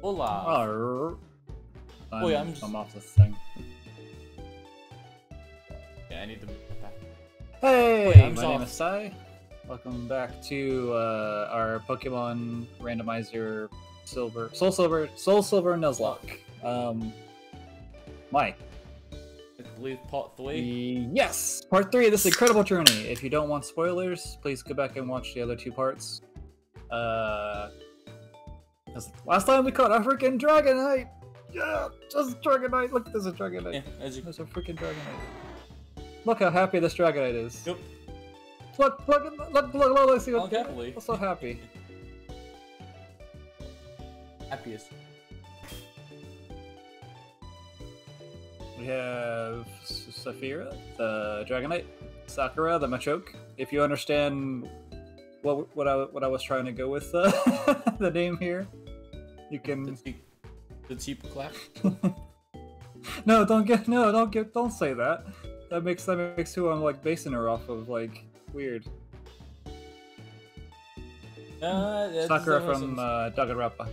Hola. I'm off this thing. Yeah, I need to move that. Hey, my name is Sai. Welcome back to our Pokemon randomizer SoulSilver Nuzlocke. Mike. I believe part 3. Yes, part 3 of this incredible journey. If you don't want spoilers, please go back and watch the other 2 parts. Last time we caught a freaking Dragonite. Yeah, just Dragonite. Look, there's a Dragonite. Yeah, there's a freaking Dragonite. Look how happy this Dragonite is. Yep. Look, let's see what. Happily. I'm so happy. Happiest. We have Saphira, the Dragonite, Sakura, the Machoke. If you understand what I was trying to go with the name here, you can. The cheap clap. No, don't say that. That makes who I'm like basing her off of like weird. Sakura from Danganronpa.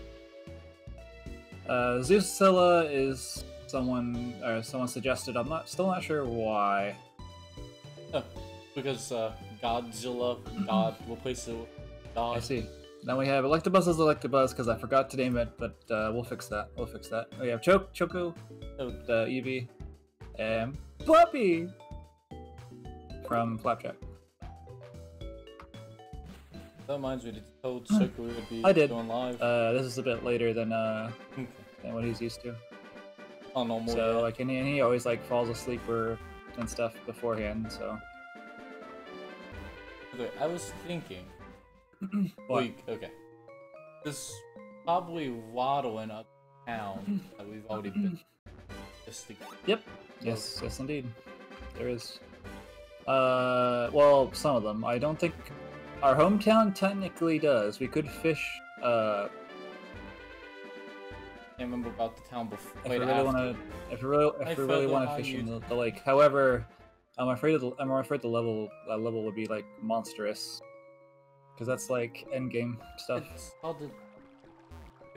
Zeusilla is someone suggested. I'm still not sure why. Oh, because Godzilla, God replaced it with God. I see. Then we have Electabuzz as Electabuzz because I forgot to name it, but we'll fix that. We have Choco, the Yjui, and Puppy from Flapjack. That reminds me, did you tell Choco would be going live? This is a bit later than what he's used to. Oh, normal. So yeah. like, and he always like falls asleep and stuff beforehand. So. Okay, I was thinking. What? Okay. There's probably Waddle in a town that we've already been. Yep. Yes, indeed. There is. Well, some of them. I don't think our hometown technically does. We could fish. I can't remember about the town before. If we really want to fish in the lake. However, I'm afraid the level would be like monstrous. Because that's like endgame stuff. But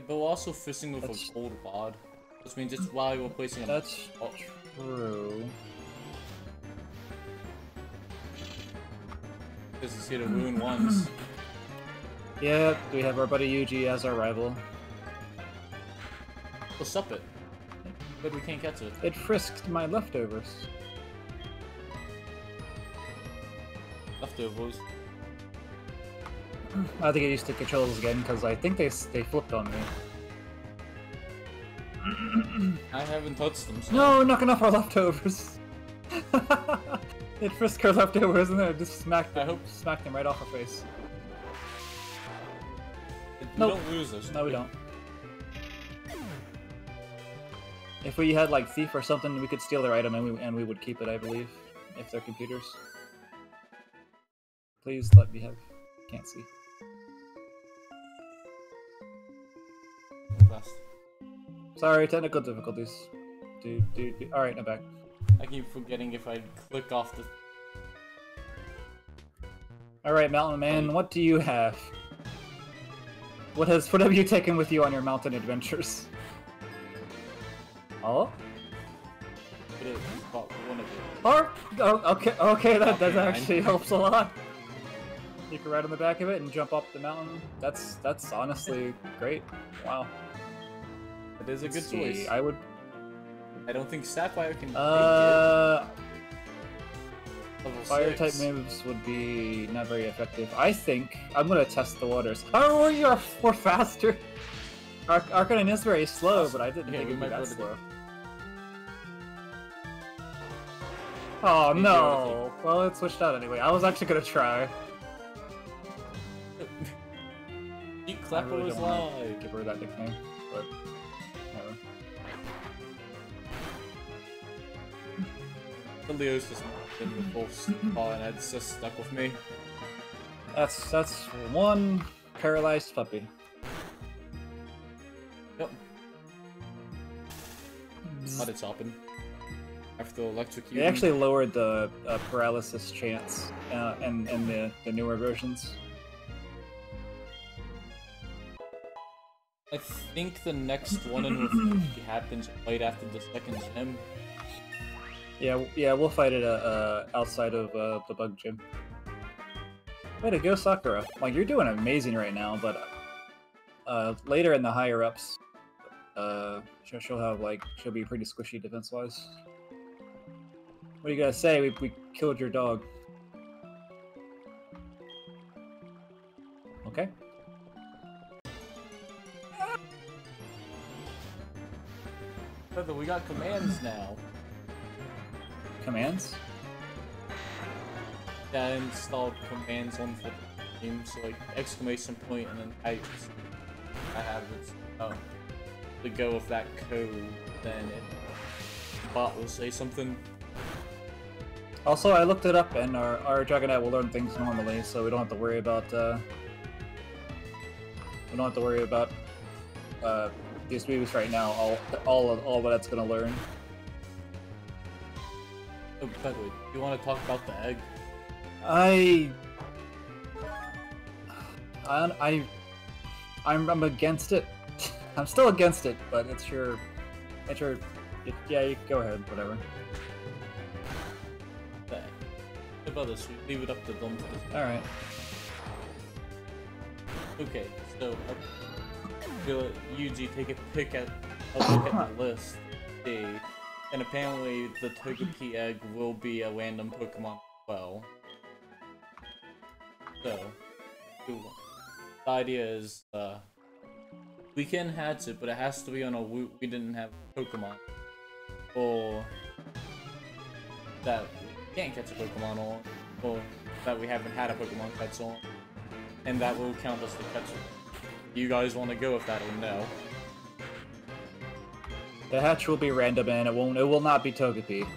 we're also fishing with a gold rod, which means it's while we're placing a. That's true. Because it's here to ruin ones. Yeah, we have our buddy Yjui as our rival. We'll sup it. But we can't catch it. It frisked my leftovers. Leftovers? I think I used the controls again because I think they flipped on me. I haven't touched them. So. No, knocking off our leftovers. It frisked our leftovers and then it just smacked them right off our face. We don't lose those. No, we don't. If we had like Thief or something, we could steal their item and we would keep it, I believe, if they're computers. Please let me have. Can't see. Sorry, technical difficulties. Dude. Alright, I'm back. I keep forgetting if I click off the... Alright, Mountain Man, what do you have? What have you taken with you on your mountain adventures? Oh? It is about one of them. Okay, that actually helps a lot. You can ride on the back of it and jump up the mountain. That's honestly great. Wow. It is a good choice. I don't think Sapphire can take it. Fire type moves would be not very effective. I think I'm gonna test the waters. How are you? We're faster. Arcanine is very slow, but I didn't think it'd be that slow. Oh no! Well, it switched out anyway. I was actually gonna try. Keep Clapper was live. Give her that nickname, but whatever. The Leo's just been the full spot and it's just stuck with me. That's one paralyzed puppy. Yep. But it's open. After electrocute. They actually lowered the paralysis chance in the newer versions. I think the next one in review happens right after the second gym. Yeah, we'll fight it outside of the bug gym. Way to go, Sakura! Like you're doing amazing right now, but later in the higher ups, she'll be pretty squishy defense wise. What do you gotta say? We killed your dog. Okay. Feather, we got commands now. Commands? Yeah, I installed commands on for the game, so like exclamation point and then types. I have this to go with that code, then the bot will say something. Also, I looked it up, and our Dragonite will learn things normally, so we don't have to worry about these moves right now. All that it's gonna learn. Oh, by the way, you want to talk about the egg? I'm against it. I'm still against it, but yeah, you go ahead, whatever. About this, we leave it up to them. Alright. Okay, so Yjui take a look at the list. See, and apparently the Togepi egg will be a random Pokemon as well. So, the idea is we can hatch it, but it has to be on a route we didn't have Pokemon, or that we can't catch a Pokemon on, or that we haven't had a Pokemon catch on, and that will count as the catch. You guys want to go with that or no? The hatch will be random, and it will not be Togepi.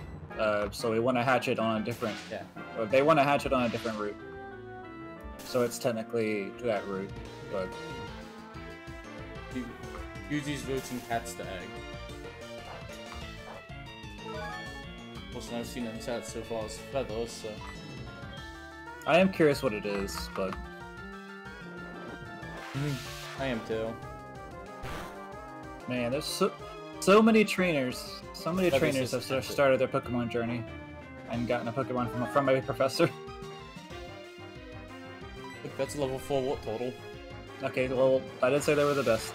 So we want to hatch it on a different. Yeah. Or they want to hatch it on a different route. So it's technically that route, but. Yuji's voting catch the egg. Also, I've seen it in chat so far as Feather, so. I am curious what it is, but. I am too. Man, there's so many trainers. So many trainers have started their Pokemon journey and gotten a Pokemon from a professor. Look, that's level 4 what total? Okay, well, I did say they were the best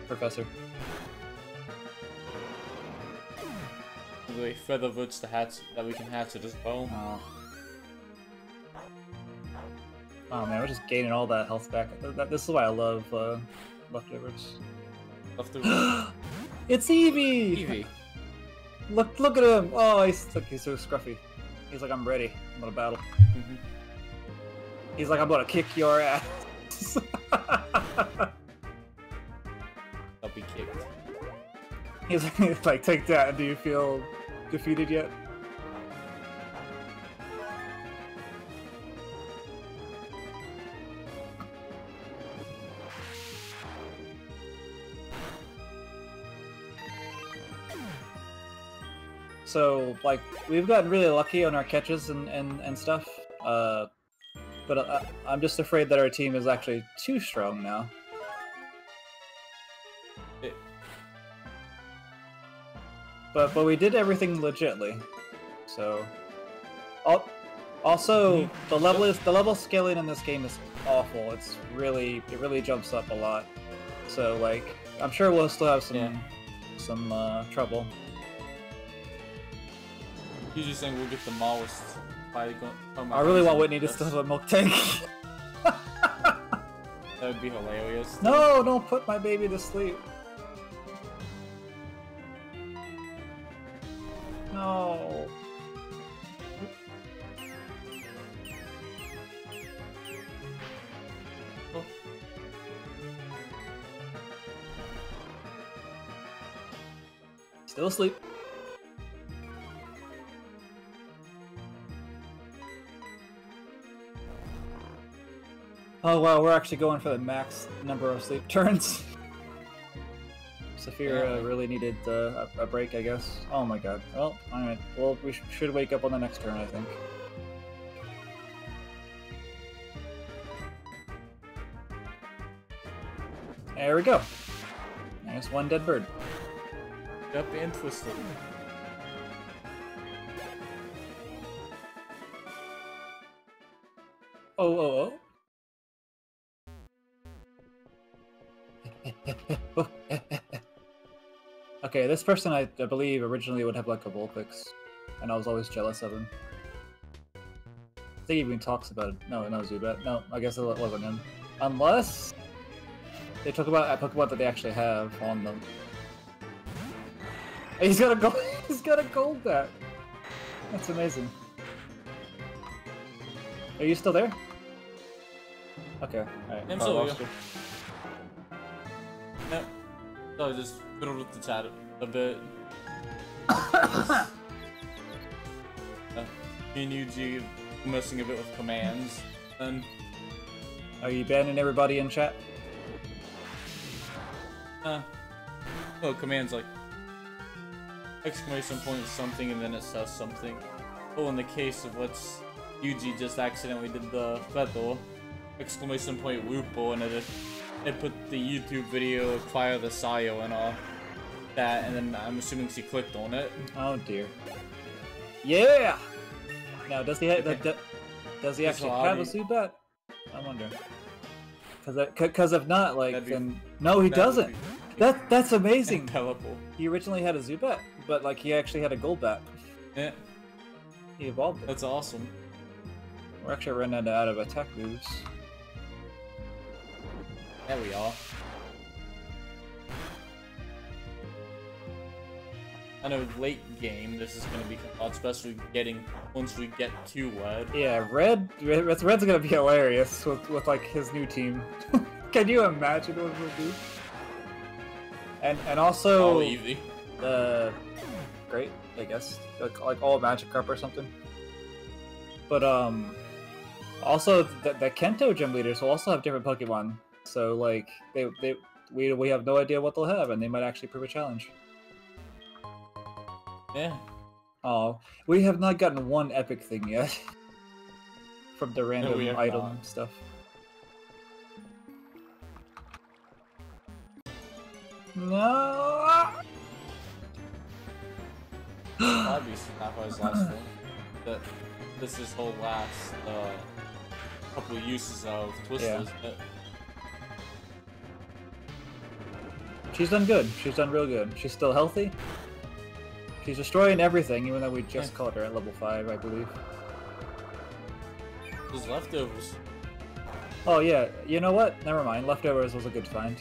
professor. The Feather votes the hatch that we can hatch it as well. Oh man, we're just gaining all that health back. This is why I love leftovers. Leftovers. It's Eevee! Eevee. Look at him! Oh, he's so scruffy. He's like, I'm ready. I'm gonna battle. He's like, I'm gonna kick your ass. I'll be kicked. He's like, take that. Do you feel defeated yet? So, like, we've gotten really lucky on our catches and stuff, but I'm just afraid that our team is actually too strong now. But we did everything legitly, so. Also, the level scaling in this game is awful. It really jumps up a lot. So, like, I'm sure we'll still have some trouble. He's just saying we'll get the Maoist. I really want Whitney to still have a milk tank. That would be hilarious. No, don't put my baby to sleep. No. Oh. Still asleep. Oh wow, we're actually going for the max number of sleep turns. Saphira really needed a break, I guess. Oh my god. Well, alright. Well, we should wake up on the next turn, I think. There we go. There's one dead bird. Up and twisted. Oh. Okay, this person I believe originally would have like a Vulpix, and I was always jealous of him. I think he even talks about it. No, Zubat. No, I guess it wasn't him. Unless they talk about a Pokemon that they actually have on them. He's got a gold. He's got a gold bat. That's amazing. Are you still there? Okay. All right. I'm still here. Yep. So I just fiddled with the chat a bit. Me and Yjui messing a bit with commands. And are you banning everybody in chat? well, commands like exclamation point something and then it says something. Oh, in the case of what's Yjui just accidentally did the feather, exclamation point whoopo, and it put the YouTube video Fire the Sayo and all that, and then I'm assuming she clicked on it. Oh dear. Yeah. Now does he does he actually have a Zubat? I wonder. Because if not, like then no, he doesn't. That's amazing. He originally had a Zubat, but like he actually had a Golbat. Yeah. He evolved it. That's awesome. We're actually running out of attack moves. There we are. I know late game this is gonna be hard, especially once we get to Red. Yeah, Red's gonna be hilarious with like his new team. Can you imagine what we'll do? And also easy. Great, I guess. Like all Magikarp or something. But also the Kento gym leaders will also have different Pokemon. So like we have no idea what they'll have, and they might actually prove a challenge. Yeah. Oh, we have not gotten one epic thing yet from the random item stuff. No. That'd be Snappies last one. That this is whole last couple of uses of Twisters. Yeah. She's done good. She's done real good. She's still healthy. She's destroying everything, even though we just caught her at level 5, I believe. Those leftovers. Oh yeah, you know what? Never mind. Leftovers was a good find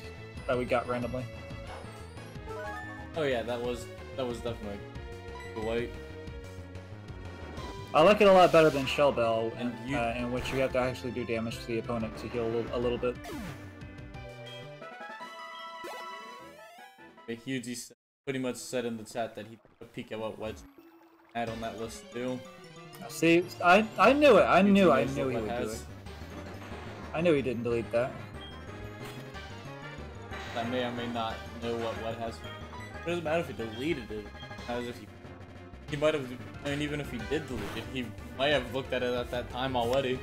that we got randomly. Oh yeah, that was definitely delight. I like it a lot better than Shell Bell, in which you have to actually do damage to the opponent to heal a little bit. Yjui pretty much said in the chat that he took a peek at what Wedge had on that list too. See, I knew it. I knew he would do it. I knew he didn't delete that. I may or may not know what has. It doesn't matter if he deleted it. As if he might have. I mean, even if he did delete it, he might have looked at it at that time already.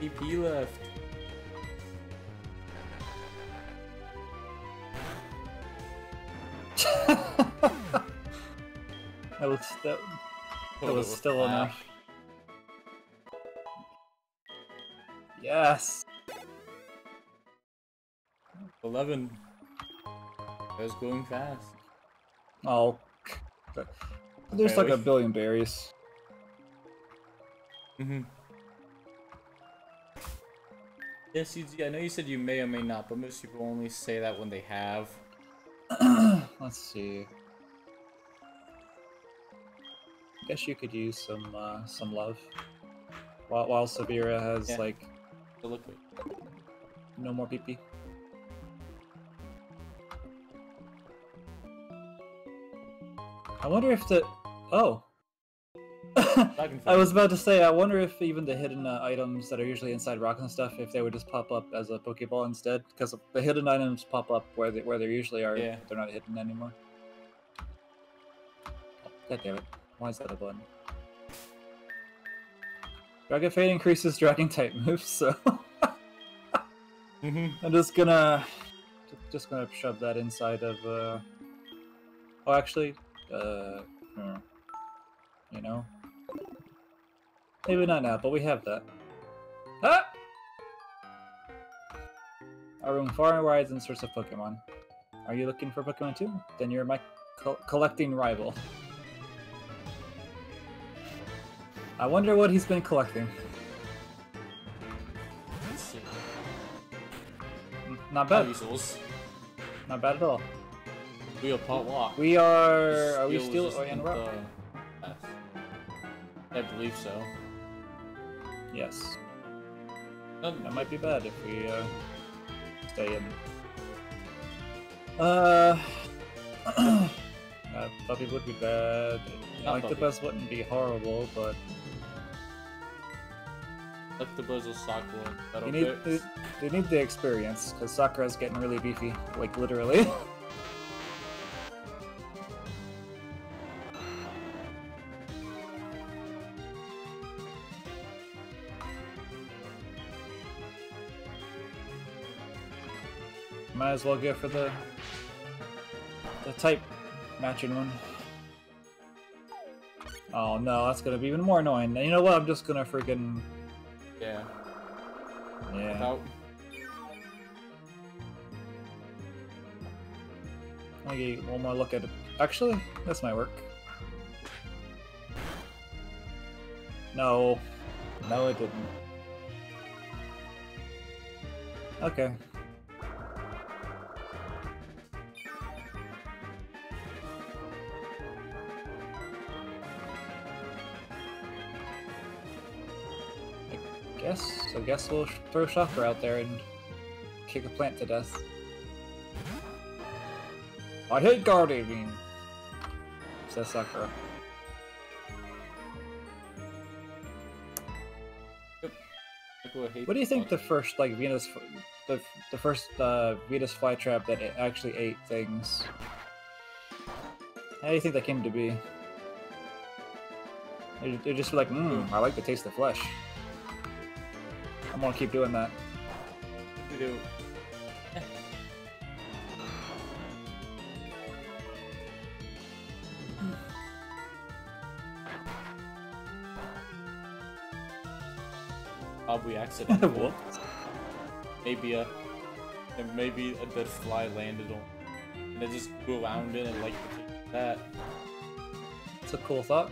EP left. that was still enough. Yes. 11. That was going fast. Oh, there's like a billion berries. Yes, I know you said you may or may not, but most people only say that when they have. Let's see. I guess you could use some love. While Severa has like no more PP. I wonder if I was about to say, I wonder if even the hidden items that are usually inside rocks and stuff, if they would just pop up as a Pokeball instead, because the hidden items pop up where they usually are. Yeah. They're not hidden anymore. Oh, God damn it! Why is that a button? Dragon Fade increases Dragon type moves, so I'm just gonna shove that inside of. Oh, actually, you know. Maybe not now, but we have that. Ah! I roam far and wide in search of Pokemon. Are you looking for Pokemon too? Then you're my collecting rival. I wonder what he's been collecting. Let's see. Not bad. Weasels. Not bad at all. We are part walk. We are. Are we still in rock? I believe so. Yes. That might be bad if we stay in. Puppy would be bad. Electabuzz wouldn't be horrible, but Electabuzz will Sakura. They need the experience because Sakura's getting really beefy, like literally. Might as well go for the type matching one. Oh no, that's gonna be even more annoying. You know what? I'm just gonna freaking. Yeah. Yeah. I'll get one more look at it. Actually, this might work. No. No, it didn't. Okay. I guess we'll throw Shocker out there and kick a plant to death. I hate Guardian Beam, says Sakura. What do you think the first Venus, the first Venus flytrap that actually ate things? How do you think that came to be? They're just like, I like the taste of flesh. I'm gonna keep doing that. We do. Probably accidentally. Maybe a dead fly landed on, and it just grew around it and like that. It's a cool thought.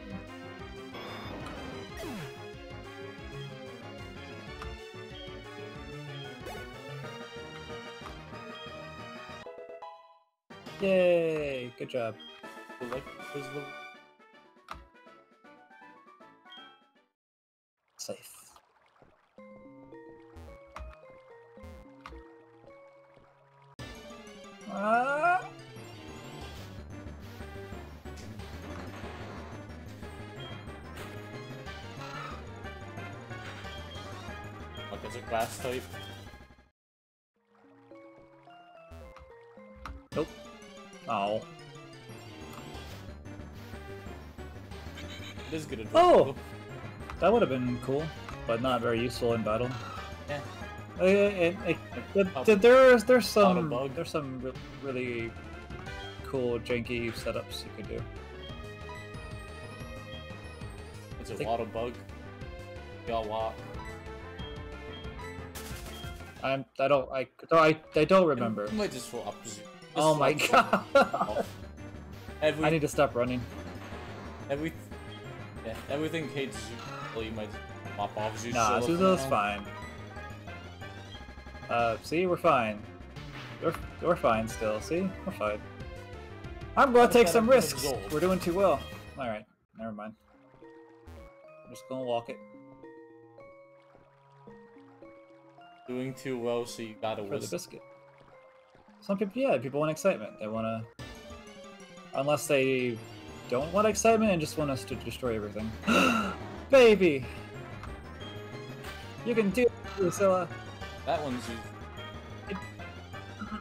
Yay! Good job. Safe. What is a grass type? Nope. Oh. It is good advice. Oh! That would have been cool, but not very useful in battle. Yeah. There's some really cool janky setups you could do. It's a water bug. Y'all walk. I don't remember. You might just fall opposite. Oh my god! I need to stop running. Everything hates Zuko, you might pop off Zuko. Nah, Zuzo's fine. See, we're fine. We're fine still. See, we're fine. I'm gonna take some risks. We're doing too well. All right, never mind. I'm just gonna walk it. Doing too well, so you gotta for the biscuit. Some people, yeah, people want excitement. They wanna, unless they don't want excitement and just want us to destroy everything. Baby! You can do it, Lucilla! That one's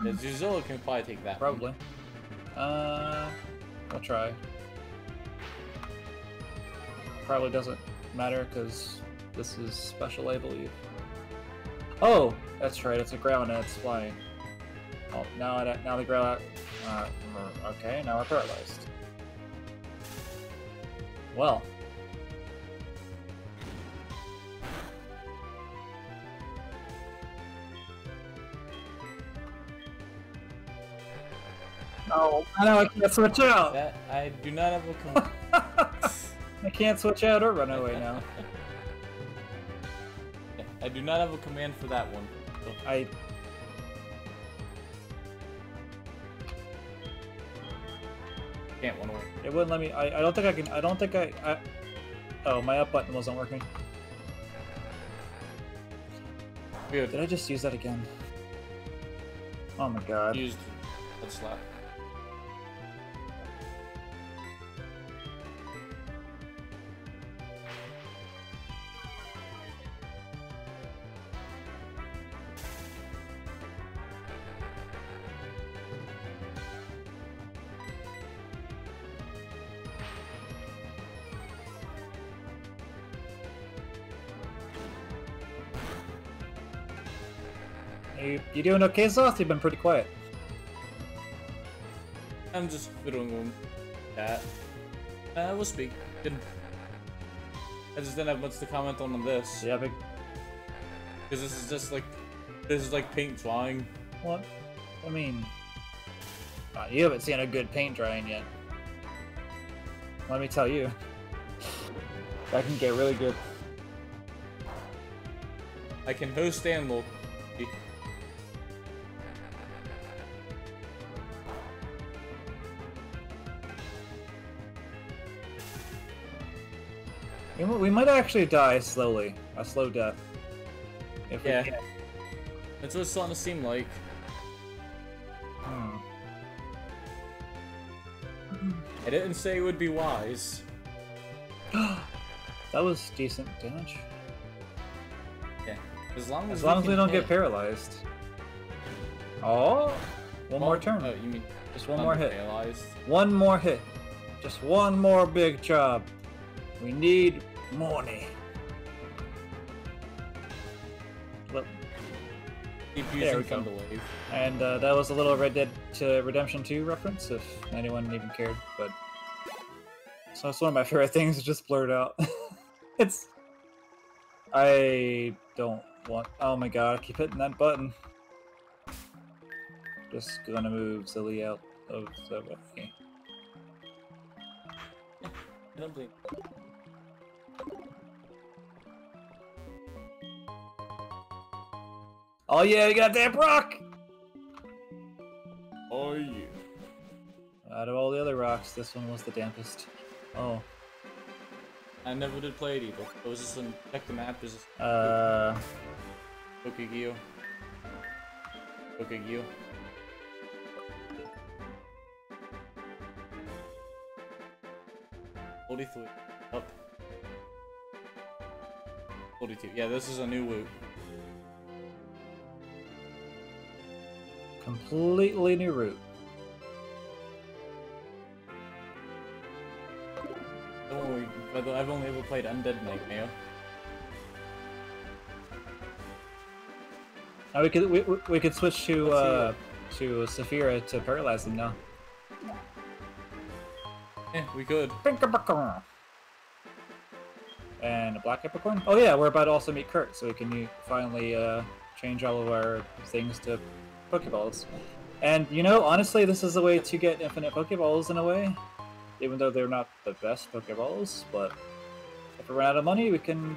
Zuzilla can probably take that. Probably. I'll try. Probably doesn't matter because this is special, I believe. Oh, that's right. It's a ground and it's flying. Oh, now the ground. Okay, now we're paralyzed. Well. Oh, I know I can't switch out. That I do not have a. I can't switch out or run away now. I do not have a command for that one. So. Can't run away. It wouldn't let me. I don't think I can. I don't think I. Oh, my up button wasn't working. Weird. Did I just use that again? Oh my god. Used that slap. You doing okay, Zoth? You've been pretty quiet. I'm just fiddling with that. We'll speak. I just didn't have much to comment on this. Yeah, big. Because this is just like, this is like paint drying. What? I mean, you haven't seen a good paint drying yet. Let me tell you, that can get really good. I can host and look. We might actually die slowly, a slow death. If yeah, we can. That's what it's starting to seem like. I didn't say it would be wise. That was decent damage. Yeah, as long as we don't get paralyzed. Oh, one more turn. Oh, you mean just one more hit? Paralyzed? One more hit. Just one more big job. We need money. Look. Keep There we using go. Thunderwave. And that was a little Red Dead Redemption 2 reference, if anyone even cared. But so it's one of my favorite things to just blurt out. I don't want. Oh my god! I keep hitting that button. Just gonna move Zilly out of the way. I don't think. Oh yeah, you got damn rock! Oh yeah. Out of all the other rocks, this one was the dampest. Oh. I never did play it either. It was just an check the map. Is Pokegyo. Pokegyo. $43. Up. 42. Yeah, this is a new loot. Completely new route. I've only ever played Undead Nightmare. Now we could switch to Saphira to paralyze them now. Yeah, we could. And a black Capricorn. Oh yeah, we're about to also meet Kurt, so we can finally change all of our things to Pokeballs. And you know, honestly, this is a way to get infinite Pokeballs in a way. Even though they're not the best Pokeballs, but if we run out of money, we can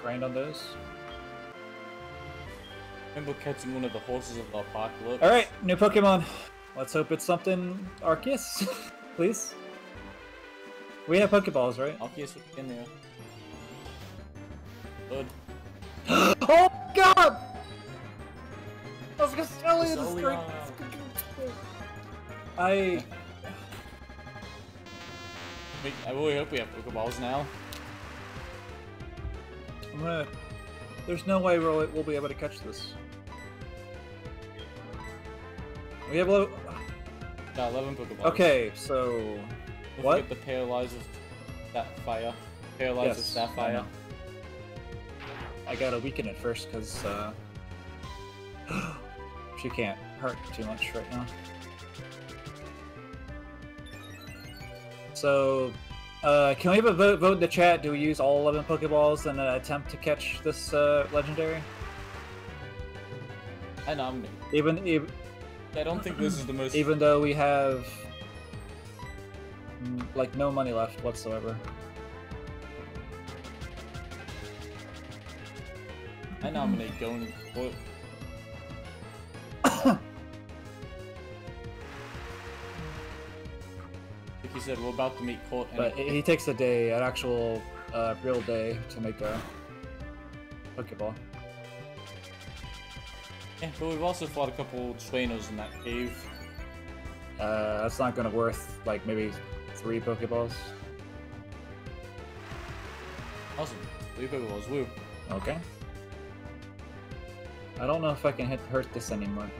grind on those. Remember catching one of the horses of the apocalypse? Alright, new Pokemon. Let's hope it's something Arceus, please. We have Pokeballs, right? Arceus would be in there. Good. Oh god! I was gonna tell you this great. I really hope we have Pokeballs now. There's no way we'll be able to catch this. We have Got 11 Pokeballs. Okay, so Don't what? forget the Paralyze with that fire. Paralyze with Sapphire. I gotta weaken it first because she can't hurt too much right now. So, can we have a vote in the chat? Do we use all 11 Pokeballs in an attempt to catch this legendary? I nominate. Even I don't think this is the most. even though we have like no money left whatsoever. I nominate going for. Like you said, we're about to meet Colt. But he takes a day, an actual real day, to make a Pokeball. Yeah, but we've also fought a couple trainers in that cave. That's not gonna worth like maybe 3 Pokeballs. Awesome. 3 Pokeballs, woo. Okay. I don't know if I can hurt this anymore.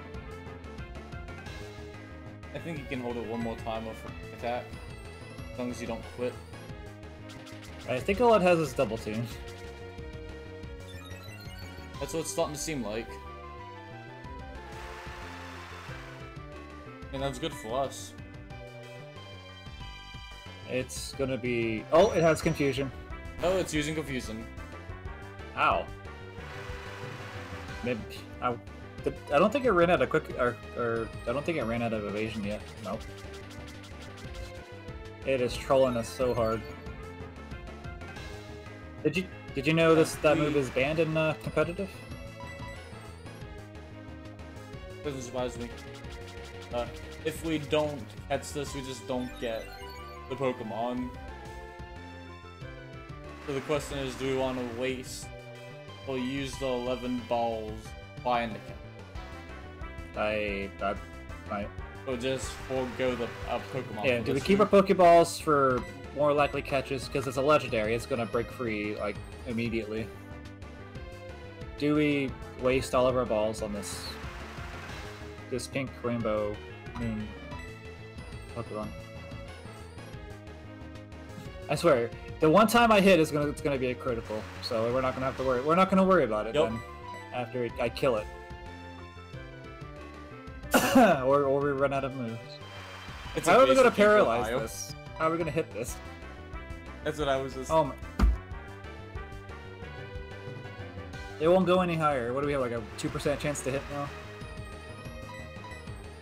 I think you can hold it one more time with an attack. As long as you don't quit. I think all it has is Double Team. That's what it's starting to seem like. And that's good for us. It's gonna be... Oh, it has Confusion. Oh, it's using Confusion. Ow. Maybe... I don't think it ran out of quick... Or I don't think it ran out of Evasion yet. Nope. It is trolling us so hard. Did you know that move is banned in competitive? Doesn't surprise me. If we don't catch this, we just don't get the Pokemon. So the question is, do we want to waste or use the 11 balls buying the cat? Or just forego the Pokemon? Yeah, do we keep our Pokeballs for more likely catches? Because it's a legendary, it's gonna break free, like, immediately. Do we waste all of our balls on this pink rainbow moon Pokemon? I swear, the one time I hit it's gonna be a critical, so we're not gonna have to worry. We're not gonna worry about it then. After I kill it, or we run out of moves. How are we gonna paralyze this? How are we gonna hit this? That's what I was just. Oh my. It won't go any higher. What do we have, like a 2% chance to hit now?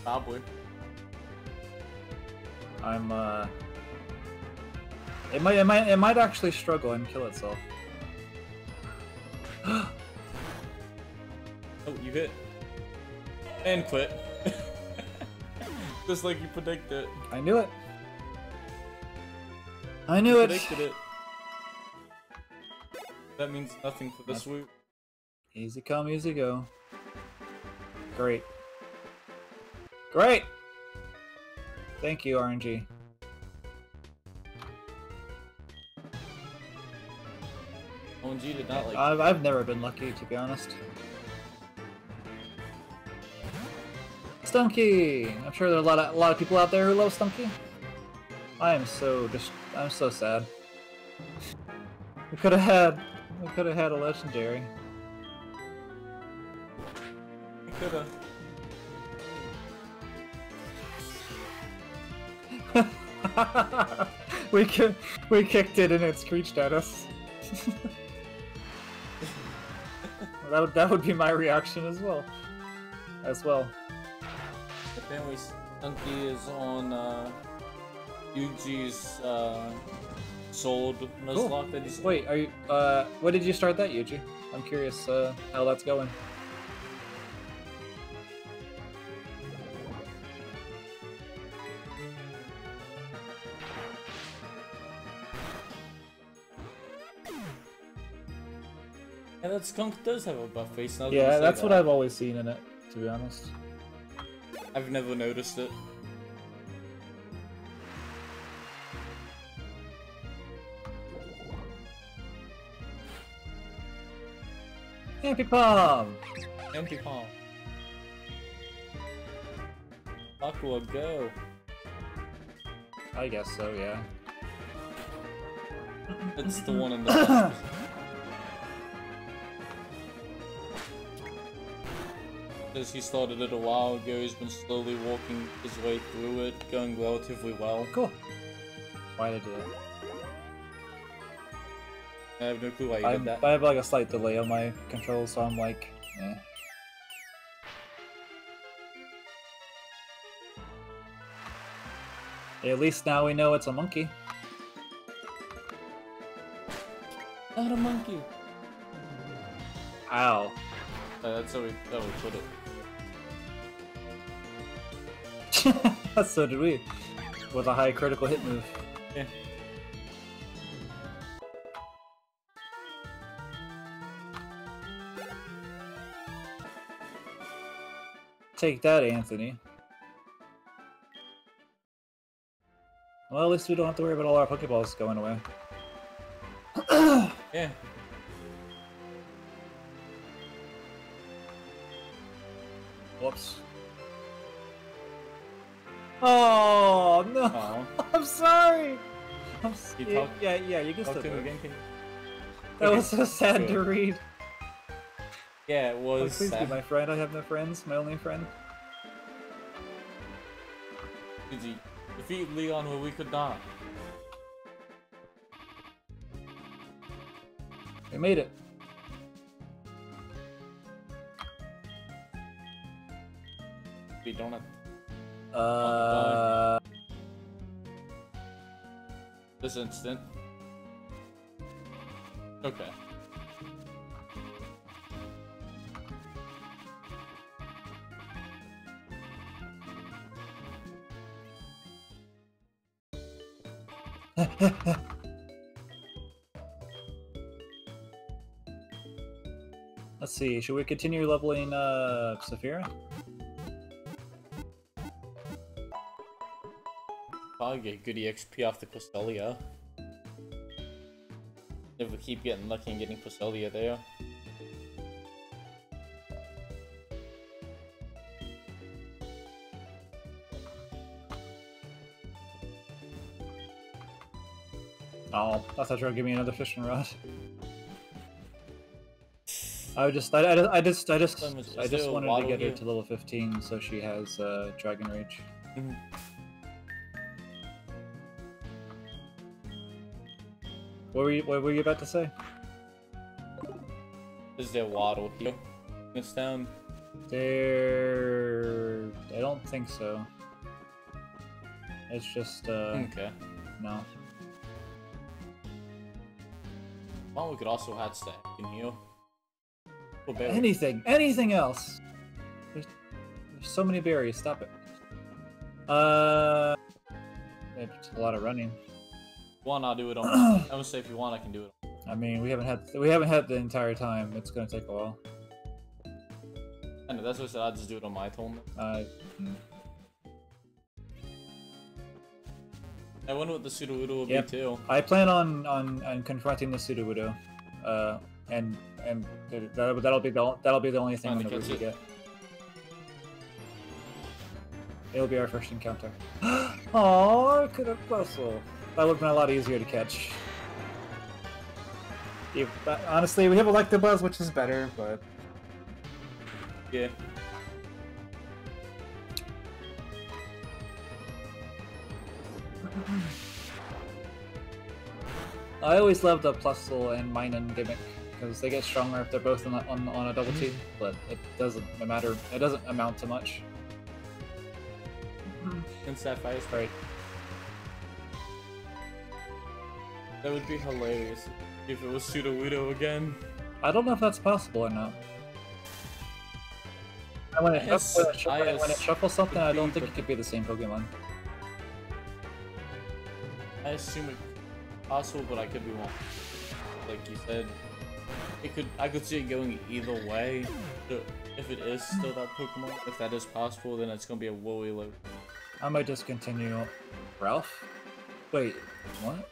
Probably. It might actually struggle and kill itself. Oh, you hit. And quit. Just like you predicted. I knew it. I knew it. Predicted it. That means nothing for the swoop. Easy come, easy go. Great. Great! Thank you, RNG. ONG did not like. I've never been lucky, to be honest. Stunky! I'm sure there are a lot of people out there who love Stunky. I'm so sad. We could have had a legendary. We could have. we kicked it and it screeched at us. that would be my reaction as well. Apparently, Stunky is on Yjui's sold Nuzlocke that he's. Wait, are you? What did you start that, Yjui? I'm curious how that's going. Yeah, that skunk does have a buff face. Now Yeah, that's what I've always seen in it, to be honest. I've never noticed it. Happy Palm! Empty palm. Aqua, go. I guess so, yeah. It's the one in the Because he started it a while ago, he's been slowly walking his way through it, going relatively well. Cool. Why did I do that? I have no clue why you did that. I have like a slight delay on my controls, so I'm like, eh. At least now we know it's a monkey. Not a monkey! Ow. That's how we put it. So did we. With a high critical hit move. Yeah. Take that, Anthony. Well, at least we don't have to worry about all our Pokeballs going away. Yeah. Whoops. Oh no! Aw. I'm sorry. You yeah, you can talk still to do him it. again, can you? That Okay, was so sad to good. read. Yeah, it Oh, was please be sad. my friend. I have no friends. My only friend. Did you defeat Leon where we could not? We made it. We don't have this instant. Okay. Let's see. Should we continue leveling Saphira? Probably get good EXP off the Cresselia. If we keep getting lucky and getting Cresselia there. Oh, I thought you were gonna give me another fishing rod. I just Is there a wanted to waddle get her here? to level 15 so she has Dragon Rage. Mhm. What were you about to say? Is there waddle here? This town? There, I don't think so. It's just Okay. no. Well, we could also add stack in here. Oh, berry. Anything else? There's so many berries. Stop it. It's a lot of running. One, I'll do it on. I'm gonna say if you want, I can do it. I mean, we haven't had the entire time. It's gonna take a while. I know, that's what I said. I'll just do it on my turn. I wonder what the Sudowoodo will Yep. be too. I plan on confronting the Sudowoodo, and that'll be the only thing Trying to that we catch it. get. It'll be our first encounter. Oh, I could have Buzzle. That would have been a lot easier to catch. But honestly, we have Electabuzz, which is better, but Yeah. I always loved the Plusle and Minun gimmick because they get stronger if they're both on a double team, but it doesn't matter. It doesn't amount to much. And Sapphire. Right. That would be hilarious if it was Sudowoodo again. I don't know if that's possible or not. And when it shuffles something, I don't think it could be the same Pokemon. I assume it's possible, but I could be wrong. Like you said, I could see it going either way. So if it is still that Pokemon, if that is possible, then it's gonna be a woolly load. I might just continue. Ralph? Wait, what?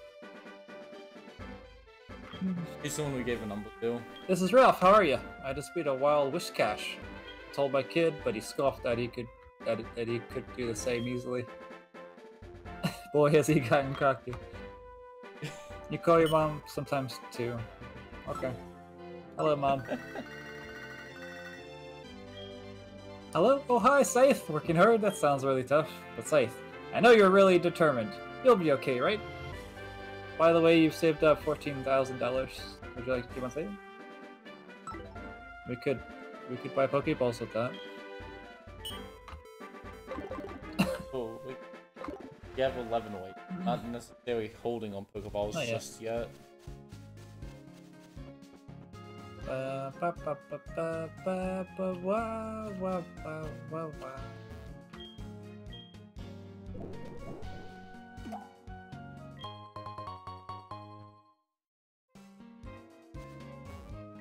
He's someone we gave a number to. This is Ralph. How are you? I just beat a wild wish cache. Told my kid, but he scoffed that he could do the same easily. Boy, has he gotten cocky. You call your mom sometimes too. Okay. Hello, Mom. Hello? Oh, hi, Saith. Working hard? That sounds really tough. But Saith, I know you're really determined. You'll be okay, right? By the way, you've saved up $14,000. Would you like to keep on saving? We could buy Pokeballs with that. Oh, we have 11 away. Not necessarily holding on Pokeballs just yet.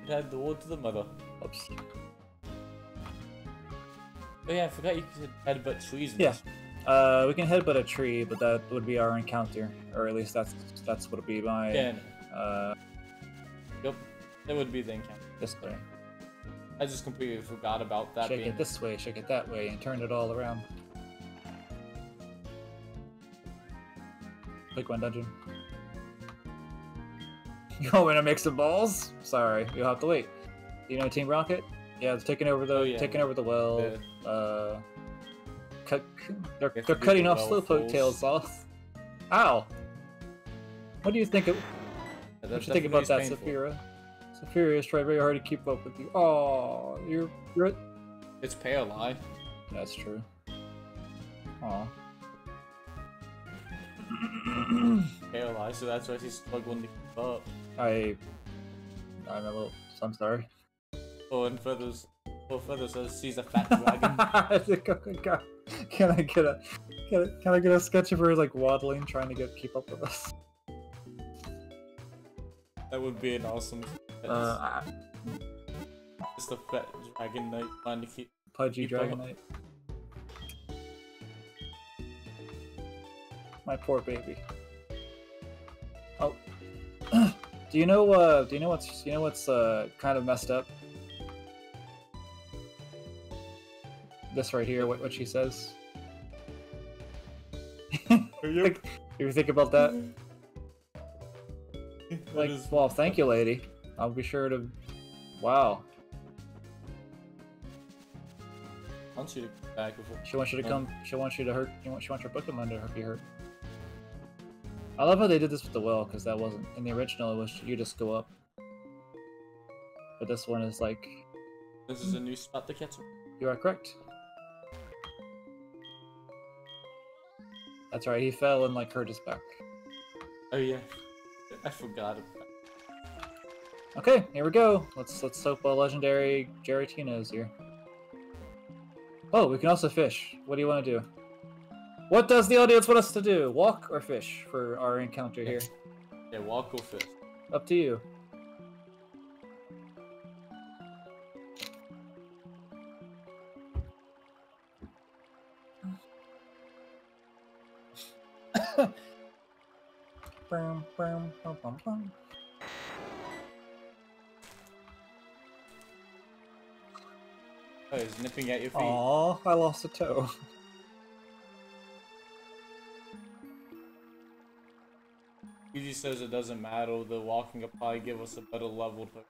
Head the ward to the mother. Oops. Oh yeah, I forgot you could headbutt trees. Yeah. We can headbutt a tree, but that would be our encounter, or at least that's what would be my. Yeah. Yep, that would be the encounter. This way. I just completely forgot about that. Shake it this way, shake it that way, and turn it all around. Click one dungeon. You want me to make some balls? Sorry, you'll have to wait. Do you know Team Rocket? Yeah, it's taking over the well. Yeah. They're cutting off Slowpoke tails off. Ow! What do you think of? What do you think about that, Saphira? Saphira has tried very hard to keep up with you. Oh, you're. It's Pale-Eye. That's true. Aw. Pale-Eye, so that's why she's struggling to keep up. I'm a little. I'm sorry. Oh, and Feathers says she's a fat dragon. Can I get a sketch of her like waddling, trying to keep up with us? That would be an awesome. Just a fat dragon knight trying to keep. Pudgy dragon knight. My poor baby. Oh. Do you know what's kind of messed up? This right here, what she says. You think about that? Like, well, thank you, lady. I'll be sure to. Wow. Wants you to come back before. She wants you to come. She wants you to hurt. She wants your Pokemon to be hurt. I love how they did this with the well, because that wasn't in the original. It was you just go up, but this one is like. This is a new spot to catch him. You are correct. That's right. He fell and like hurt his back. Oh yeah, I forgot about that. Okay, here we go. Let's hope a legendary Giratina is here. Oh, we can also fish. What do you want to do? What does the audience want us to do? Walk or fish for our encounter here? Yeah, walk or fish. Up to you. Oh, he's nipping at your feet. Aww, I lost a toe. Yjui says it doesn't matter, the walking will probably give us a better level to.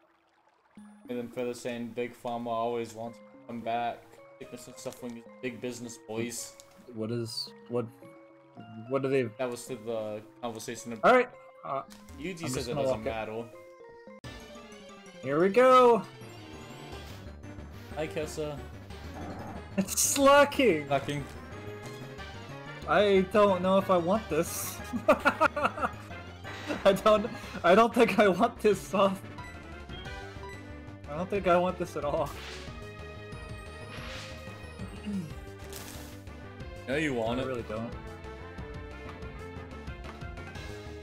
And then Feather saying Big Pharma always wants to come back. Sickness and suffering is big business, boys. What do they? That was to the conversation. Alright. Yjui says it doesn't matter. Here we go! Hi, Kessa. It's slacking! Slacking. I don't know if I want this. I don't think I want this soft. I don't think I want this at all. No, you want it. I really don't.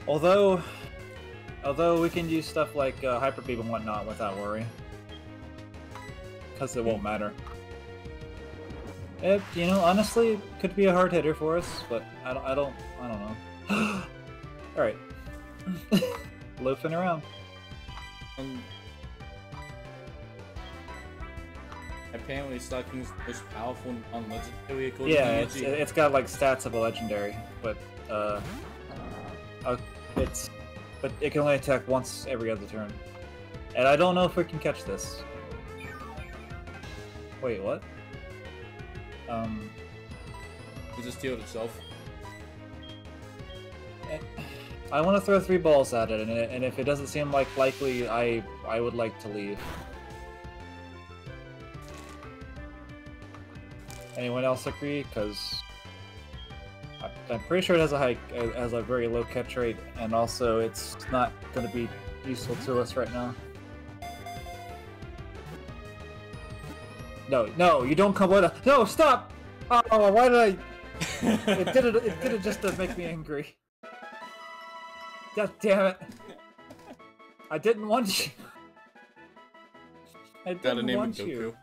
Although we can use stuff like Hyper Beam and whatnot without worry. Because it won't matter. It, you know, honestly, could be a hard hitter for us, but I don't know. Alright. Loafing around. Apparently, Slacking's the most powerful non-legendary according Yeah, to Yjui. it's got like stats of a legendary, but but it can only attack once every other turn. And I don't know if we can catch this. Wait, what? It just healed itself. I want to throw 3 balls at it, and if it doesn't seem like likely, I would like to leave. Anyone else agree? Because I'm pretty sure it has a very low catch rate, and also it's not going to be useful to us right now. No, you don't come with a no. Stop! Oh, why did I? It did it just to make me angry. God damn it! I didn't want you. I didn't want you.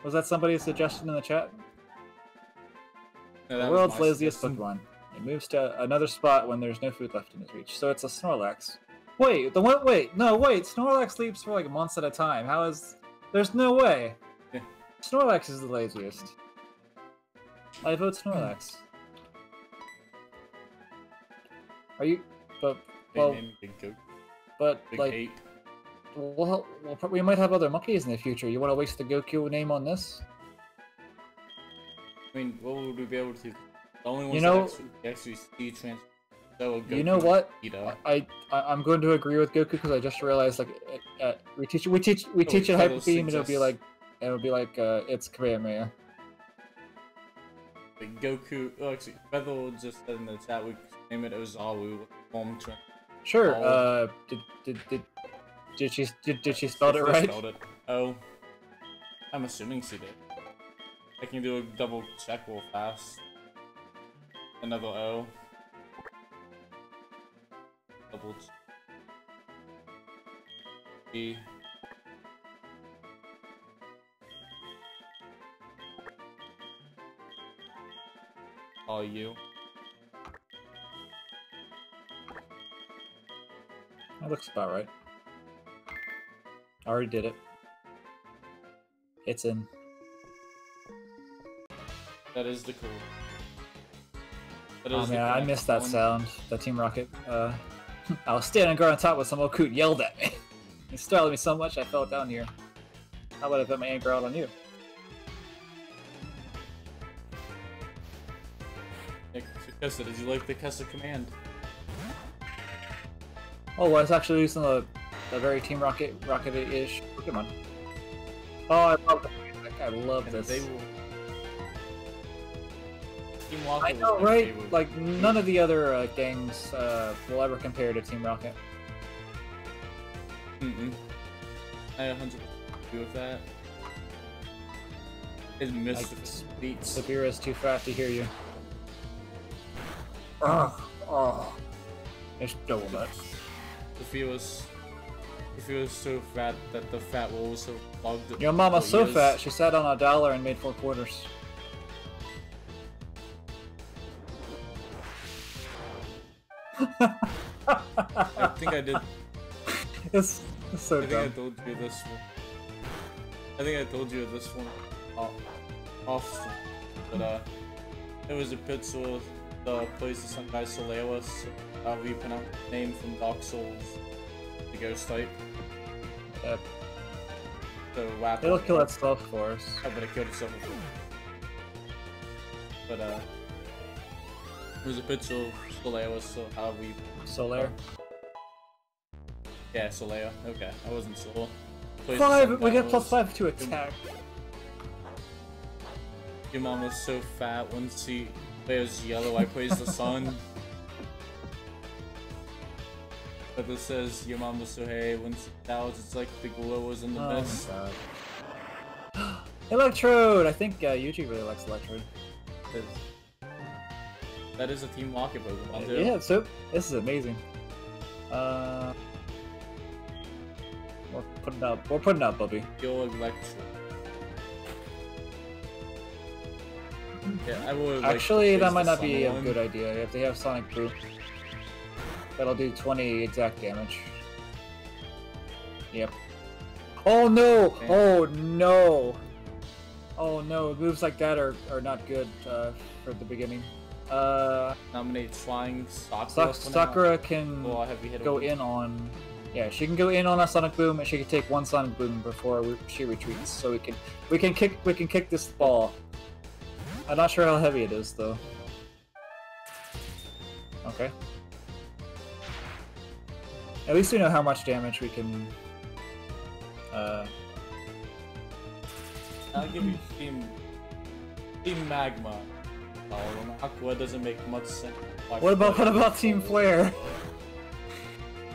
Was that somebody's suggestion in the chat? No, the world's laziest Pokemon. It moves to another spot when there's no food left in its reach. So it's a Snorlax. Wait, wait, Snorlax sleeps for like months at a time. How is... There's no way. Yeah. Snorlax is the laziest. I vote Snorlax. Are you... But... Well... But, Big like... ape. Well, we might have other monkeys in the future. You want to waste the Goku name on this? I mean, what would we be able to... The only ones You know... that actually see transfer... So you know what? Ida. I'm going to agree with Goku because I just realized like we teach it Hyper Beam and it'll be like it's Kamehameha. Like Goku. Oh, actually, Feather just said in the chat we could name it Ozaru. Sure. Did she spell it right? Spelled it. Oh, I'm assuming she did. I can do a double check real fast. Another O. Double E. All you. That looks about right. I already did it. It's in. That is the cool. Oh man, I missed that sound. The Team Rocket. I was standing guard on top when some old coot yelled at me. He startled me so much I fell down here. How about I put my anger out on you? Nick, Kessa, did you like the Kessa command? Oh, well, I was actually using the very Team Rocket-ish Pokemon. Oh, I love the music. I love this. They will... I know, right? Like, none of the other gangs will ever compare to Team Rocket. I 100% agree with that. His missed beats. Severa is too fat to hear you. Oh. It's double nut. If he was so fat that the fat will also clogged it. Your mama's so fat, she sat on $1 and made 4 quarters. I think I did. It's so dumb. I told you this one. I think I told you this one off, but it was a pixel of the place of some guy Solaris. However you pronounce the name from Dark Souls, the ghost type. Yep. So Wap. It'll kill itself for us. Oh, but it killed itself before. But it was a pixel of Solaris, so however you. Solaire. Yeah, Solaire. Okay, I wasn't sure. 5! We get +5 to attack. Your mom was so fat when she wears yellow, I praise the sun. But this says your mom was so hairy when she dows, it's like the glow was in the mist. Oh my god. Electrode! I think Yjui really likes Electrode. That is a Team Rocket Pokemon too. Yeah, so this is amazing. We're putting out Bubby. Your Electro. Yeah, I would. Actually, that might not be a good idea. If they have Sonic Boom, that'll do 20 exact damage. Yep. Oh no! Man. Oh no! Oh no! Moves like that are not good for the beginning. Nominate Flying Sakura. Sakura can Oh, heavy hit go in on. Yeah, she can go in on a Sonic Boom, and she can take one Sonic Boom before she retreats. So we can kick this ball. I'm not sure how heavy it is though. Okay. At least we know how much damage we can. I'll give you Team Magma. Oh, Aqua doesn't make much sense. What about Team Flare?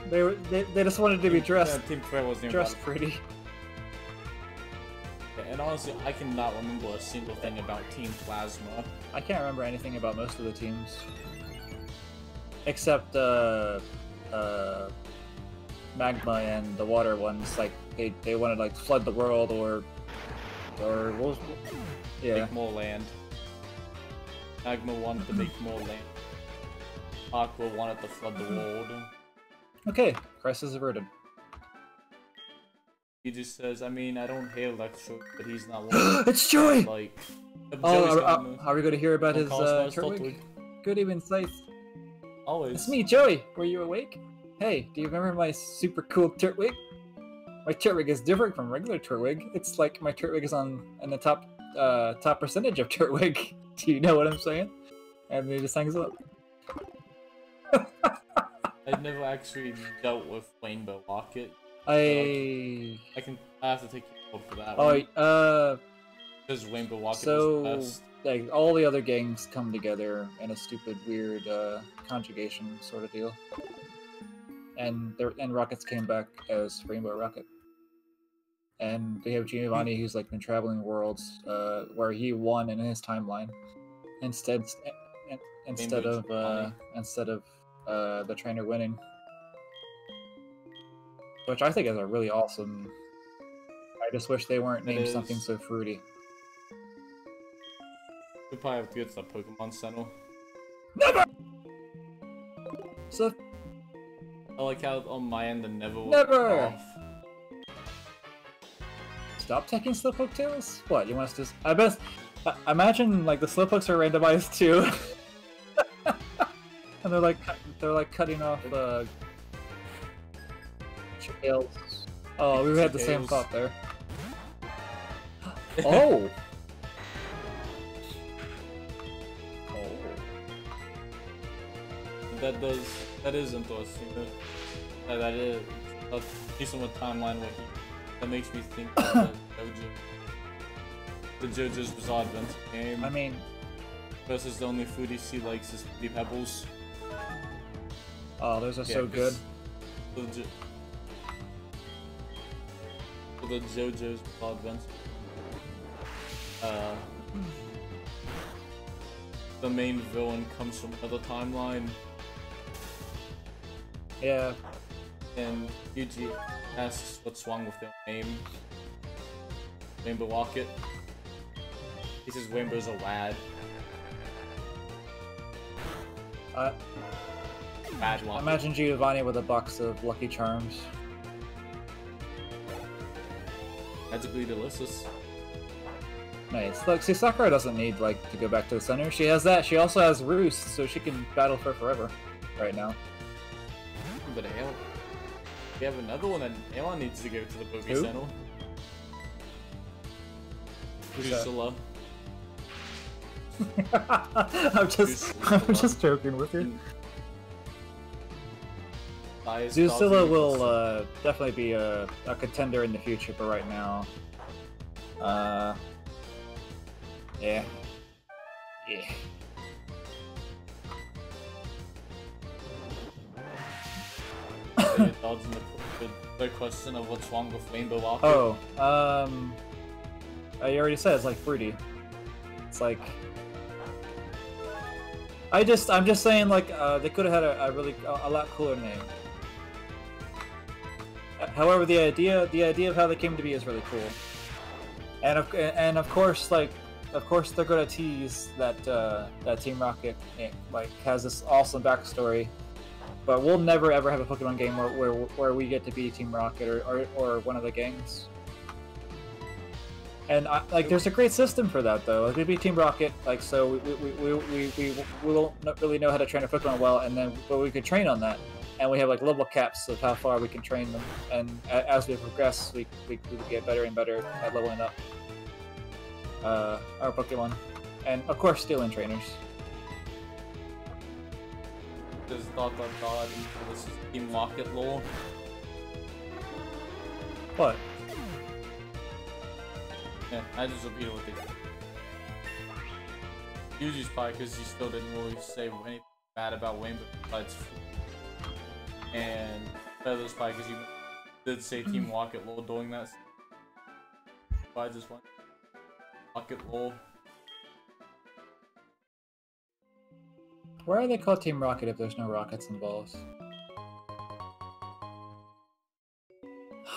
They just wanted to be dressed. Yeah, Team Flare wasn't dressed pretty. Yeah, and honestly, I cannot remember a single thing about Team Plasma. I can't remember anything about most of the teams, except Magma and the water ones. Like they want to like flood the world or what was, yeah. Make more land. Magma wanted to make more land. Aqua wanted to flood the world. Okay, crisis averted. He just says, I mean, I don't hate Electro, but he's not one. It's Joy! Like, are we going to hear about his Turtwig? Good evening, Scythe. Always. It's me, Joey. Were you awake? Hey, do you remember my super cool Turtwig? My Turtwig is different from regular Turtwig. It's like my Turtwig is in the top percentage of Turtwig. Do you know what I'm saying? And he just hangs up. I've never actually dealt with Rainbow Rocket. I have to take your word for that. Oh, because Rainbow Rocket so was the best. like all the other gangs come together in a stupid, weird conjugation sort of deal, and Rockets came back as Rainbow Rocket, and they have Giovanni who's like been traveling worlds, where he won in his timeline, instead of the trainer winning. Which I think is a really awesome. I just wish they weren't named something so fruity. We probably have to get to the Pokemon Center. Never! So... I like how on my end the never was Never! off. Stop taking Slowpoke tails? What, you want us to... I imagine like the Slowpokes are randomized too. And they're like cutting off tails. Oh, we had the same thought there. Oh! That is interesting. That is a decent with timeline where that makes me think of the JoJo's Bizarre Adventure game. I mean, versus the only food he likes is Fruity Pebbles. Oh, those are so good. For the JoJo's Bizarre Adventure, the main villain comes from another timeline. Yeah. And Yjui asks what's wrong with their name. Rainbow Rocket. He says Rainbow's a lad. Bad Rocket. Imagine Giovanni with a box of Lucky Charms. Magically delicious. Nice. Look, see, Sakura doesn't need like to go back to the center. She has that. She also has Roost, so she can battle for forever right now. But hell, we have another one that Elon needs to go to the Poké Who? Center. Drusilla. I'm just joking with you. Drusilla will definitely be a contender in the future, but right now, yeah. Your thoughts on the question of what's wrong with Rainbow Rocket? Oh, I already said it's like fruity. It's like I'm just saying like they could have had a lot cooler name. However, the idea of how they came to be is really cool, and of course they're gonna tease that Team Rocket like has this awesome backstory But we'll never ever have a Pokemon game where we get to be Team Rocket or one of the gangs. And like, there's a great system for that though. Like, we be Team Rocket, like, so we won't really know how to train a Pokemon well, and then but we could train on that, and we have like level caps of how far we can train them, and as we progress, we get better and better at leveling up our Pokemon, and of course stealing trainers. This is this is Team Rocket lore. What? Yeah, I just repeated what they did. Yuji's probably because he still didn't really say anything bad about Wayne, but besides food. And Feather's probably because he did say Team Rocket lore during that. So I just want Rocket lore. Why are they called Team Rocket if there's no rockets involved?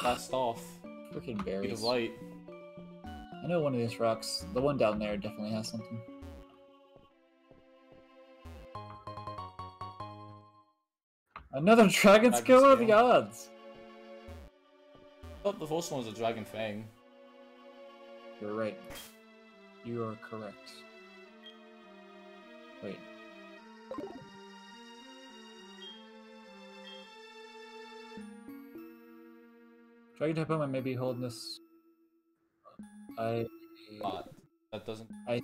Blast off. Freaking berries. Speed of light. I know one of these rocks, the one down there, definitely has something. Another dragon skill? What are the odds? I thought the first one was a Dragon Fang. You're right. You are correct. Wait. Dragon type Pokemon may be holding this. That doesn't. I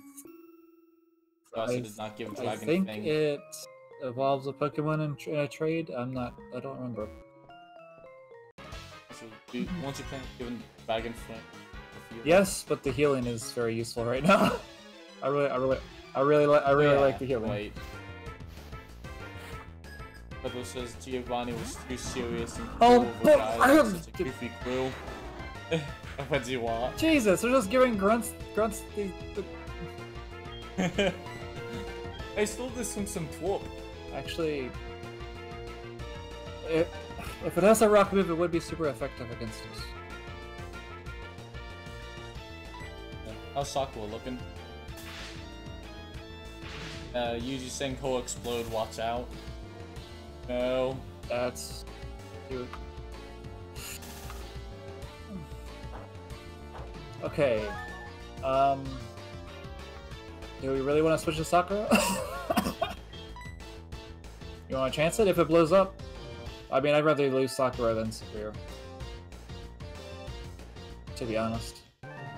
did not give Dragon think Fang. it evolves a Pokemon in a trade. I don't remember. So, once you plan given Dragon Fang. Yes, but the healing is very useful right now. I really like the healing. Wait. Pedro says Giovanni was too serious and such a goofy crew. What do you want? Jesus, they're just giving grunts. I stole this from some twerp. Actually, if it has a rock move, it would be super effective against us. Yeah. How's Sakura looking? Yjui saying he'll explode, watch out. No. That's... Dude. Okay. Do we really want to switch to Sakura? You want to chance it if it blows up? I mean, I'd rather lose Sakura than Saphira. To be honest.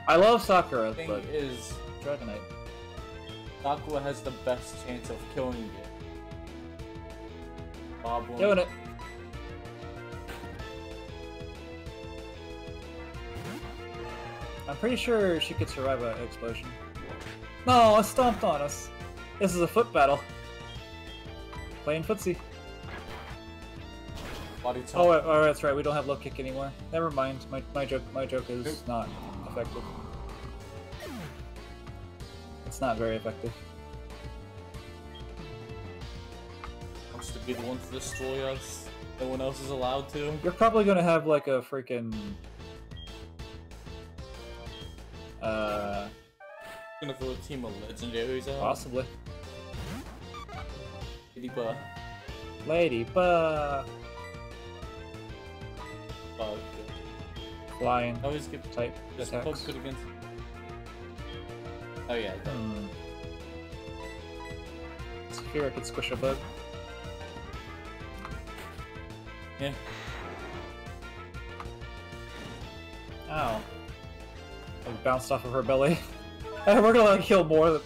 I love Sakura, but... is Dragonite. Sakura has the best chance of killing you. Doing it. I'm pretty sure she could survive an explosion. No, it stomped on us. This is a foot battle. Playing footsie. Oh, that's right. We don't have low kick anymore. Never mind. My joke is not effective. It's not very effective. Wants to be the one to destroy us. No one else is allowed to. You're probably gonna have like a freaking. Gonna throw a team of legendaries out. Possibly. Ladybug. Ladybug. Bug. Flying. I always give type this attacks. bug good against. Oh yeah. Saphira could squish a bug. Yeah. Ow. Like bounced off of her belly. And we're gonna like heal more.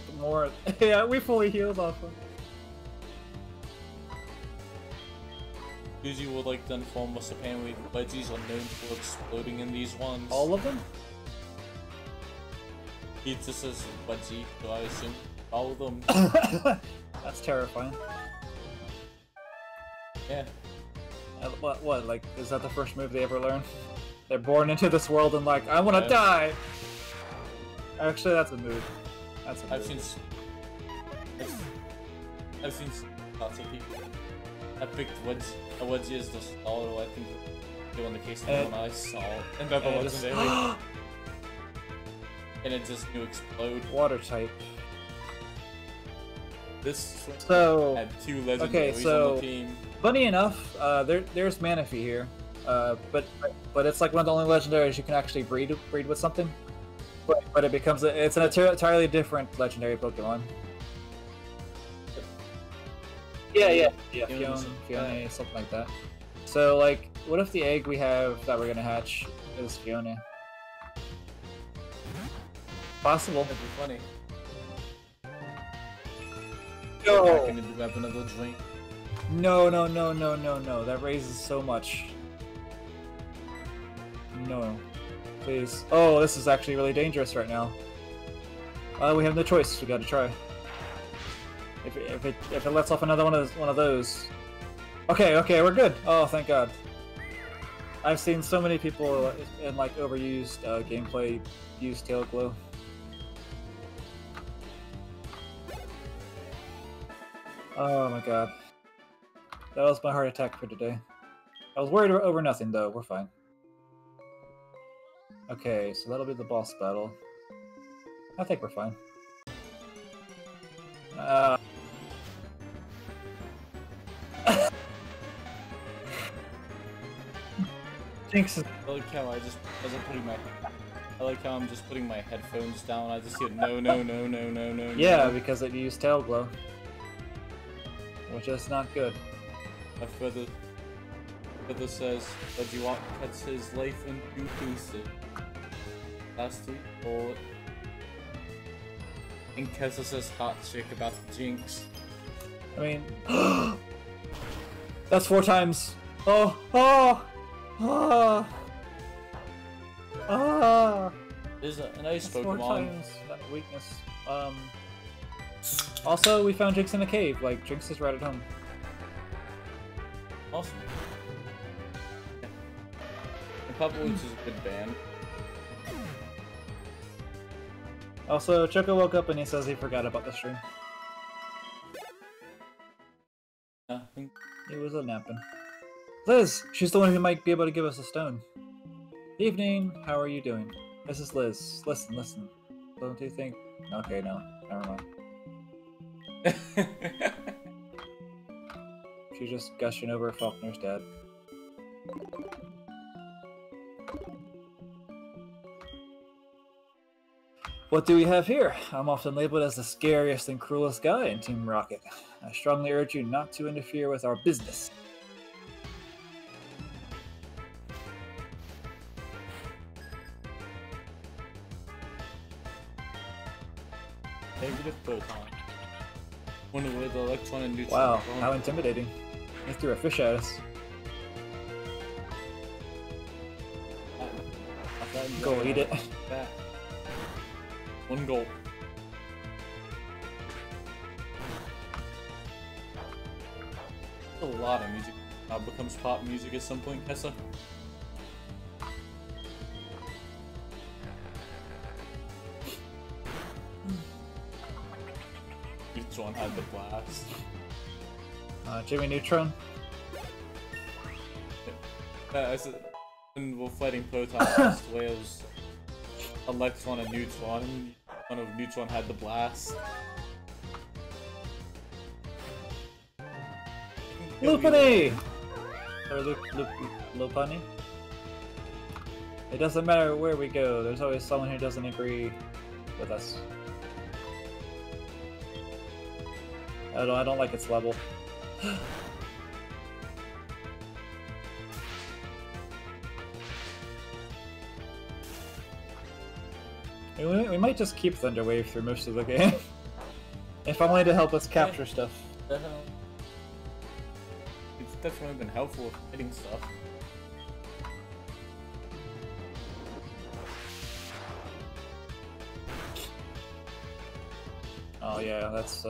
Yeah, we fully healed off of. Yjui would like to inform us apparently Wedgies are known for exploding in these ones. All of them? He just says Wedgie, so I assume all of them. That's terrifying. Yeah. What, like, is that the first move they ever learn? They're born into this world and like, I wanna die! Actually, that's a move. That's a move. I've seen lots of people. I picked Wedgie as the star, I think the one the case of the one I saw. And that the legendary. And it just knew explode. Water type. This so had two legendaries on the team. Funny enough, there's Manaphy here, but it's like one of the only legendaries you can actually breed with something. But it becomes it's an entirely different legendary Pokemon. Yeah, Fiona, something like that. So like, what if the egg we have that we're gonna hatch is Fiona? Possible. That'd be funny. No. Back into grab another drink. No. That raises so much. No. Please. Oh, this is actually really dangerous right now. We have no choice. We gotta try. If it lets off another one of those. Okay, we're good. Oh, thank God. I've seen so many people in like overused gameplay use Tail Glow. Oh my God. That was my heart attack for today. I was worried over nothing though. We're fine. Okay, so that'll be the boss battle. I think we're fine. Jinx is... I like how I like how I'm just putting my headphones down. I just hear no. Yeah, because it used Tail Glow. Which is not good. A further says that you want cuts his life into pieces. Last week, or and Kessa says hot chick about the Jinx. I mean, that's 4 times. Oh. There's a nice That's Pokemon. 4 times that weakness. Also, we found Jinx in a cave. Like, Jinx is right at home. Awesome. Yeah. And Papa Woods is a good band. Also, Choco woke up and he says he forgot about the stream. He was a napping. Liz! She's the one who might be able to give us a stone. Evening, how are you doing? This is Liz. Listen. Don't you think... Okay, no. Never mind. She's just gushing over Faulkner's dad. What do we have here? I'm often labeled as the scariest and cruelest guy in Team Rocket. I strongly urge you not to interfere with our business. Negative Photon. Wonder where the electron and neutron Wow, are going. how intimidating. He threw a fish at us. Go eat it. Back. One goal. A lot of music now becomes pop music at some point, Kessa. Neutron had the blast. Jimmy Neutron? I said, when we're fighting Proton, Wales, Electron and Neutron. One of Neutron had the blast. Lupani! Or Lupani? It doesn't matter where we go, there's always someone who doesn't agree with us. I don't like its level. We might just keep Thunderwave through most of the game. If only to help us capture stuff. It's definitely been helpful with hitting stuff. Oh yeah, that's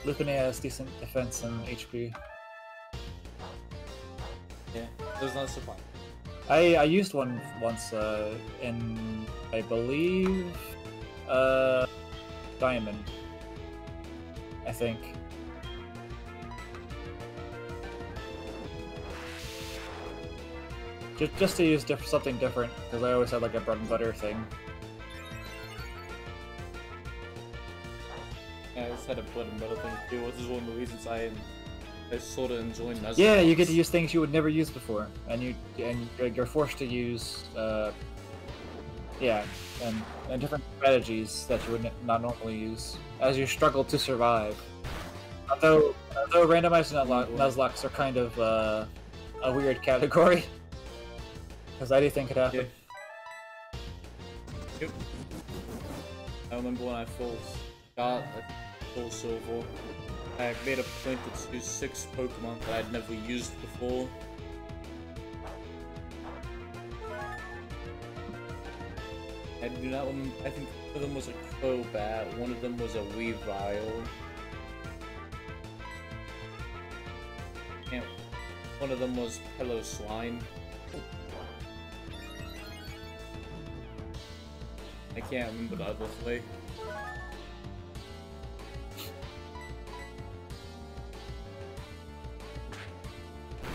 Lupin has decent defense and HP. Yeah, there's not surprise. I used one once in, I believe, Diamond, I think. Just to use something different, because I always had like a bread and butter thing. Yeah, I just had a bread and butter thing too, which is one of the reasons I I sort of enjoy Nuzlocke. Yeah, you get to use things you would never use before, and you're forced to use yeah, and different strategies that you would not normally use as you struggle to survive. Although randomized Nuzlocks are kind of a weird category, because anything could happen. Yep. I remember when I first got SoulSilver, I made a point to choose 6 Pokemon that I'd never used before. I do not remember. I think one of them was a Crobat, one of them was a Weavile, and one of them was Pillow Slime. I can't remember the other 3.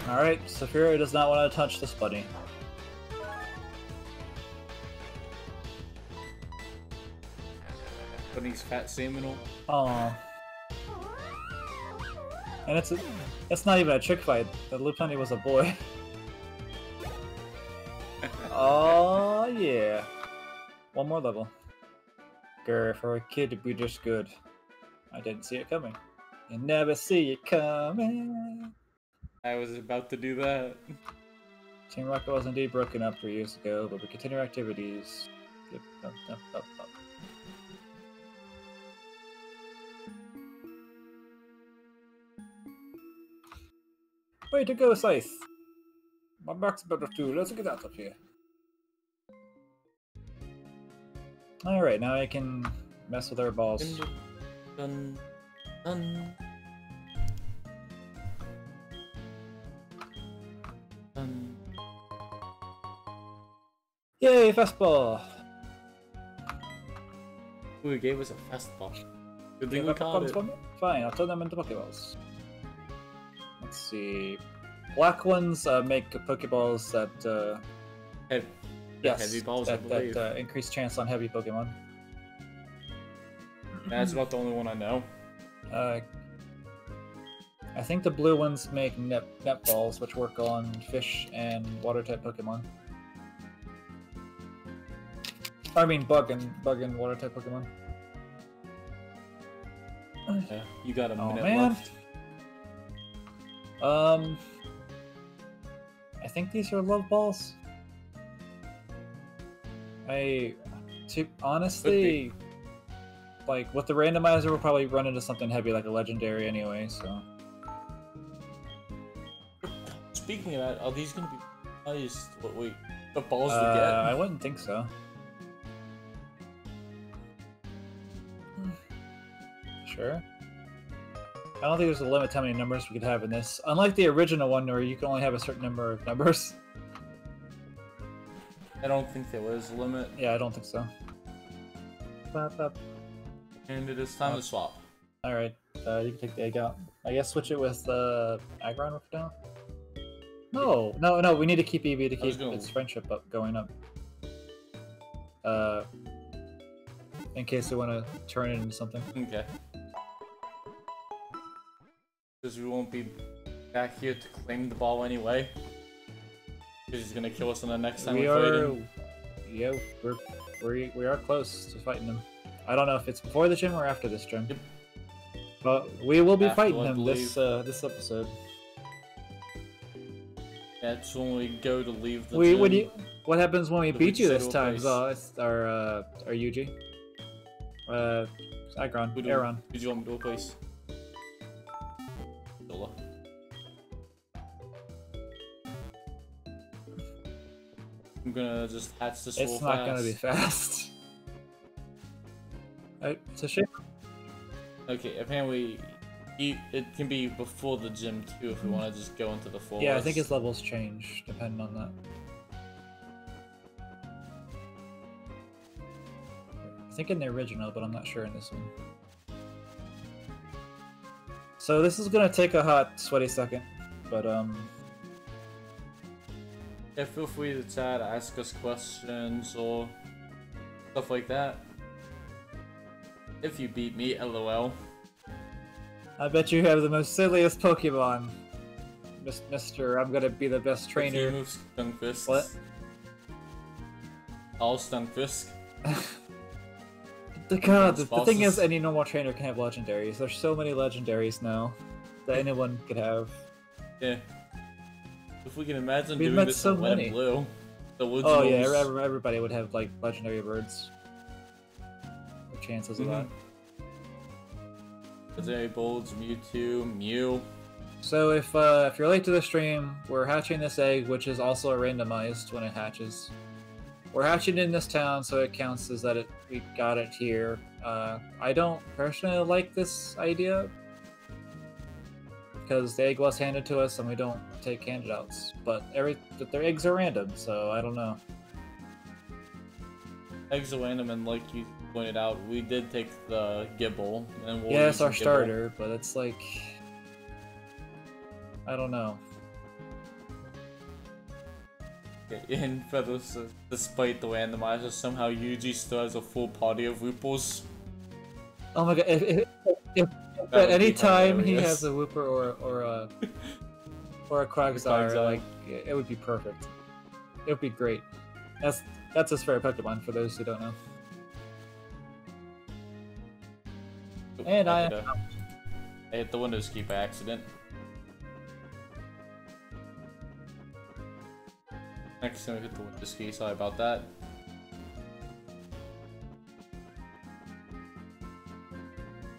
Alright, Saphira does not want to touch this buddy. Bunny's fat seminal. Aww. And it's not even a trick fight. The Lopunny was a boy. Oh yeah. One more level. Grr, for a kid to be this good. I didn't see it coming. You never see it coming. I was about to do that. Team Rocket was indeed broken up 3 years ago, but we continue our activities. Way to go, Scythe! My back's better too, let's get out of here. Alright, now I can mess with our balls. Dun, dun, dun. Yay, fastball! Ooh, it gave us a fastball. Good thing we caught it. Fine, I'll turn them into Pokeballs. Let's see. Black ones make Pokeballs that heavy balls, I believe. That increase chance on heavy Pokemon. That's about the only one I know. I think the blue ones make net balls, which work on fish and water type Pokemon. I mean bug and water type Pokemon. Yeah, you got a minute man. left. I think these are love balls. Honestly, like with the randomizer, we'll probably run into something heavy like a legendary anyway. So. Speaking of that, are these gonna be the balls we get? I wouldn't think so. Sure. I don't think there's a limit to how many numbers we could have in this. Unlike the original one where you can only have a certain number of numbers. I don't think there was a limit. Yeah, I don't think so. And it is time to swap. Alright, you can take the egg out. I guess switch it with Aggron for now. No, we need to keep Eevee to keep its friendship going up. In case we want to turn it into something. Okay. Because we won't be back here to claim the ball anyway. Because he's gonna kill us on the next time we fight him. Yeah, we are close to fighting him. I don't know if it's before the gym or after this gym. Yep. But we will be fighting him this episode. That's when we go to leave the gym. What happens when we beat you this time? It's our Yjui. Aggron. Who do you want me to replace? I'm gonna just hatch this real fast. It's not gonna be fast. It's a shame. Okay, apparently it can be before the gym too if we want to just go into the forest. Yeah, I think his levels change depending on that. I think in the original, but I'm not sure in this one. So this is gonna take a hot, sweaty second, but yeah, feel free to chat, ask us questions or stuff like that. If you beat me, LOL. I bet you have the most silliest Pokemon. Mister, I'm gonna be the best trainer. Move Stunfisk. What? All Stunfisk. The thing is, any normal trainer can have legendaries. There's so many legendaries now that anyone could have. Yeah. If we can imagine We've doing met this so in Red many. and Blue. The woods Oh yeah, wolves. everybody would have like legendary birds. The chances of that. Legendary Bulls, Mewtwo, Mew. So if you're late to the stream, we're hatching this egg, which is also randomized when it hatches. We're hatching in this town, so it counts as that we got it here. I don't personally like this idea because the egg was handed to us, and we don't take handouts. But their eggs are random, so I don't know. Eggs are random, and like you pointed out, we did take the Gibble, and we'll Yeah, it's use our the Gibble. starter, but it's like I don't know. In Feathers, despite the randomizer, somehow Yjui still has a full party of Wooples. Oh my god! If That at would any be time he hilarious. has a Wooper or a Quagsire, like it would be perfect. It would be great. That's his favorite Pokemon for those who don't know. Oop, And I hit the Windows key by accident. Next time I hit the Windows key, sorry about that.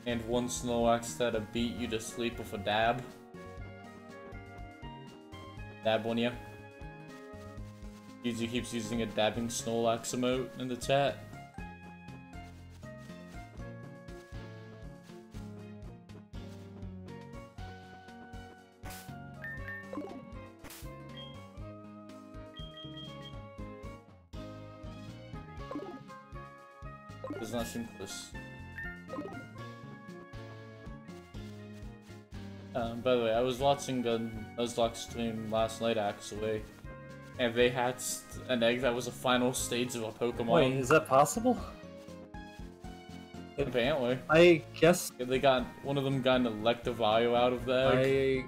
And one Snorlax that'll beat you to sleep with a dab. Dab on you. Yjui keeps using a dabbing Snorlax emote in the chat. Does not seem close. By the way, I was watching the Nuzlocke stream last night actually, and they hatched an egg that was a final stage of a Pokemon. Wait, is that possible? Apparently. I guess. They got one of them got an Electivire out of the egg.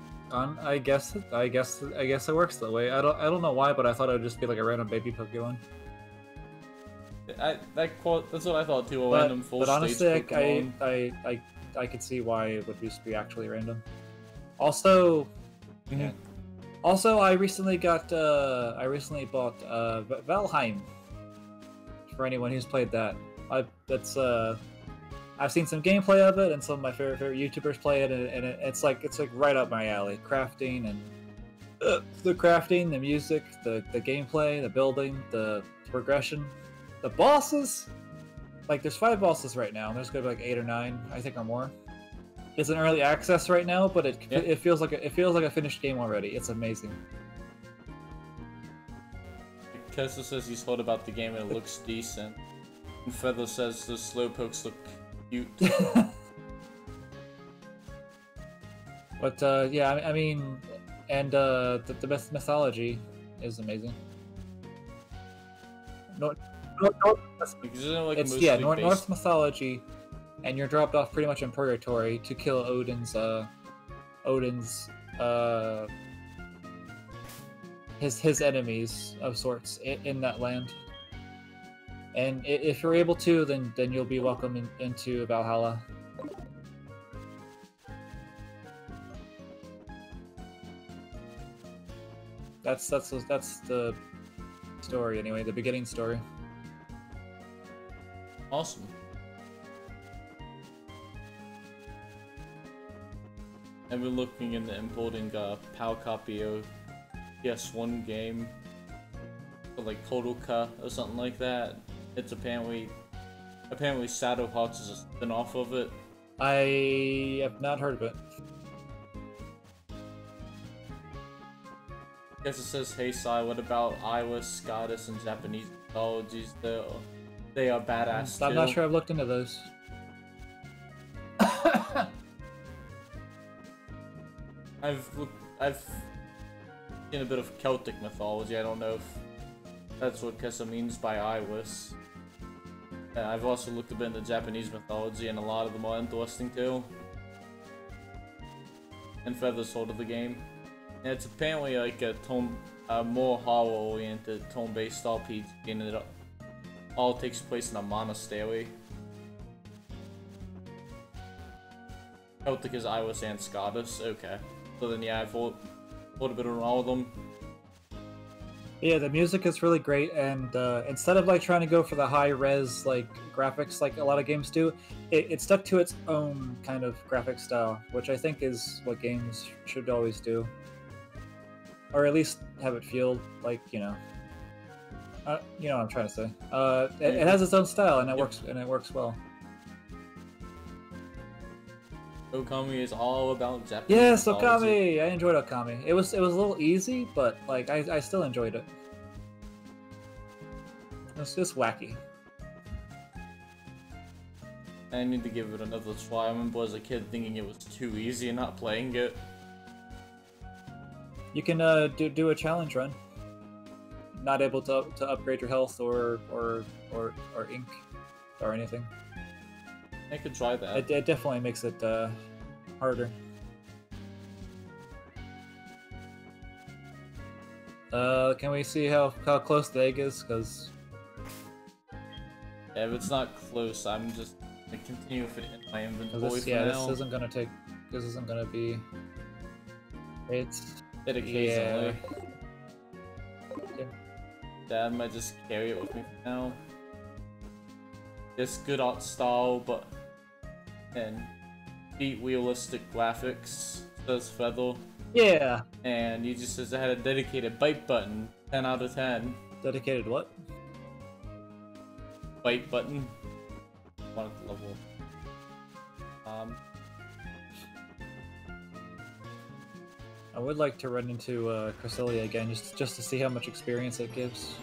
I guess it works that way. I don't know why, but I thought it would just be like a random baby Pokemon. That's what I thought too. A random full but honestly, stage Pokemon. I could see why it would just be actually random. Also, yeah. Also, I recently bought Valheim. For anyone who's played that, I've seen some gameplay of it, and some of my favorite YouTubers play it, and it's like right up my alley. Crafting and the crafting, the music, the gameplay, the building, the progression, the bosses. Like, there's 5 bosses right now, and there's gonna be like 8 or 9, I think, or more. It's in early access right now, but it feels like a finished game already. It's amazing. Kessa says he's heard about the game and it looks decent. And Feather says the Slowpokes look cute. But yeah, I mean, and the best mythology is amazing. Norse mythology, and you're dropped off pretty much in purgatory to kill Odin's his enemies of sorts in that land. And if you're able to, then you'll be welcome into Valhalla. That's the story anyway, the beginning story. Awesome. I've been looking into importing a PAL copy of PS1 game, like Kodoka or something like that. It's apparently Shadow Hearts is a spin-off of it. I have not heard of it. Guess it says, "Hey Sai, what about Iowa, Scottish, and Japanese mythologies? They are badass too." I'm not sure I've looked into those. I've seen a bit of Celtic mythology. I don't know if that's what Kessa means by Iwis. I've also looked a bit into Japanese mythology, and a lot of them are interesting too. and Feather's Sword of the game. And it's apparently like a more horror-oriented, tone-based RPG, and it all takes place in a monastery. Celtic is Irish and Scottish. Okay. So then, yeah, I thought a bit on all of them. Yeah, the music is really great, and instead of like trying to go for the high-res like graphics like a lot of games do, it stuck to its own kind of graphic style, which I think is what games should always do, or at least have it feel like you know what I'm trying to say. It has its own style, and it works well. Okami is all about Japanese. Yes, mythology. Okami! I enjoyed Okami. It was a little easy, but like I still enjoyed it. It's just wacky. I need to give it another try. I remember as a kid thinking it was too easy and not playing it. You can do a challenge run. Not able to upgrade your health or ink or anything. I could try that. It definitely makes it harder. Can we see how close the egg is? Cause yeah, if it's not close, I'm just gonna continue with it in my inventory this, for yeah, now. this isn't gonna be. It's It occasionally. Yeah. Dad might just carry it with me for now. It's good art style, but and beat realistic graphics, says Feather. Yeah. And he just says I had a dedicated bite button, 10 out of 10. Dedicated what? Bite button. One at the level. I would like to run into Cresselia again, just to see how much experience it gives.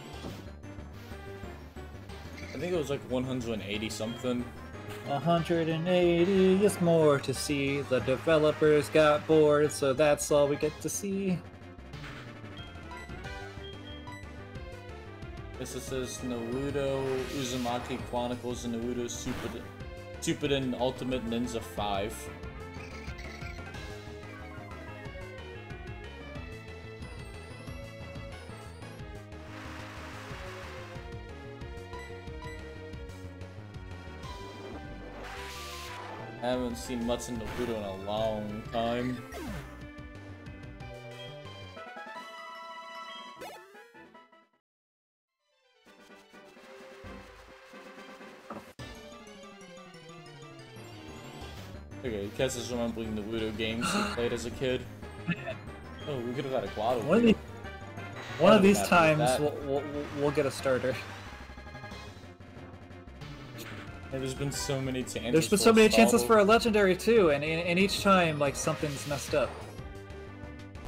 I think it was like 180 something. 180 is more to see. The developers got bored, so that's all we get to see. This says Naruto Uzumaki Chronicles and Naruto Shippuden Ultimate Ninja 5. I haven't seen much in Naruto in a long time. Okay, Kess is remembering the Naruto games he played as a kid. Oh, we could have had a Guado. One of these times we'll get a starter. Yeah, there's been so many chances. There's been so many chances for a legendary too, and each time like something's messed up.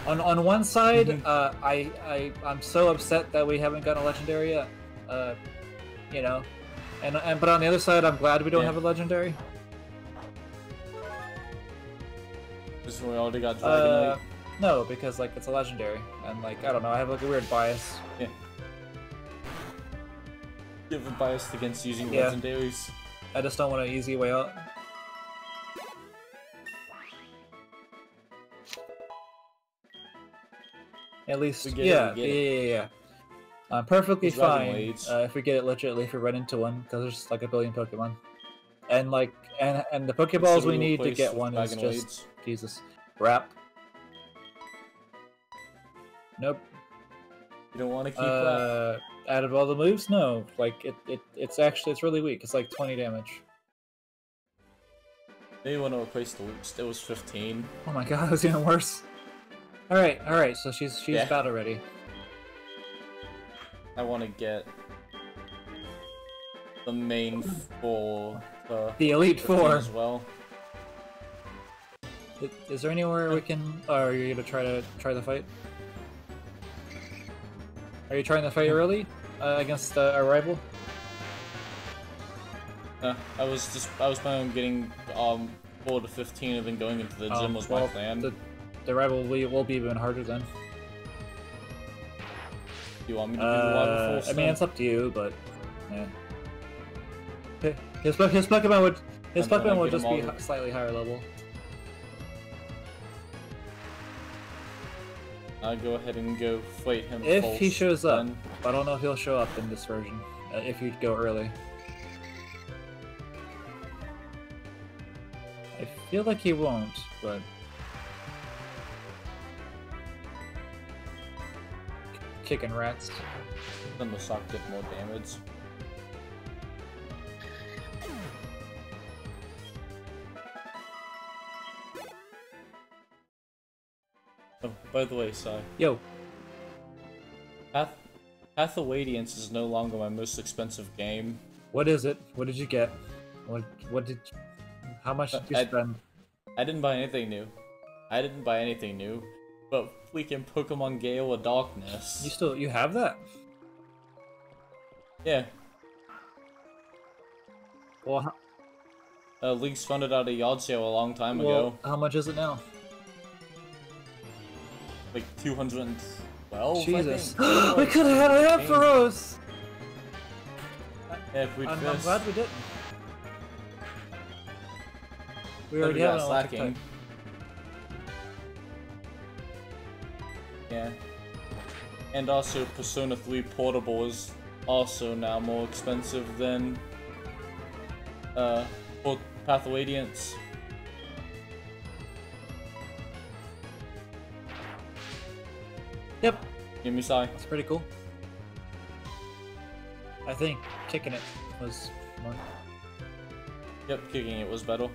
On one side, I'm so upset that we haven't gotten a legendary yet. You know, but on the other side, I'm glad we don't have a legendary. This one we already got Dragonite. No, because like it's a legendary, and like I don't know, I have like a weird bias. Yeah. You have a bias against using legendaries. I just don't want an easy way out. At least, yeah. I'm perfectly fine if we get it legitimately if we run into one, because there's like a billion Pokemon, and like and the Pokeballs we need to get one is just Jesus. Wrap. Nope. You don't want to keep that. Out of all the moves, no. Like it's really weak. It's like 20 damage. Maybe want to replace the loops. It was 15. Oh my god, it was even worse. All right. So she's battle ready. I want to get the main four. The Elite Four as well. Is there anywhere we can? Oh, are you gonna try the fight? Are you trying to fight early against our rival? I was planning on getting 4 to 15 and then going into the gym was my plan. The rival will be even harder then. You want me to do the rival first? I mean, it's up to you, but yeah. His Pokemon would just be slightly higher level. I'll go ahead and go fight him. If false, he shows up, then. I don't know if he'll show up in this version. If you go early. I feel like he won't, but... Kicking rats. Then the sock did more damage. Oh, by the way, Sai. Yo. Path of Radiance is no longer my most expensive game. What is it? What did you get? What did... How much did you spend? I didn't buy anything new. But freaking Pokemon Gale of Darkness. You have that? Yeah. Well, Leagues found it at a yard sale a long time ago. How much is it now? Like 212. Jesus. I think. We could have had an Ampharos! Yeah, if we'd I'm fist. glad we didn't. We Then already we have got an electric slacking. type. Yeah. And also Persona 3 Portable is also now more expensive than Path of Radiance. Yep. Give me Sai. That's pretty cool. I think kicking it was more. Yep, kicking it was better.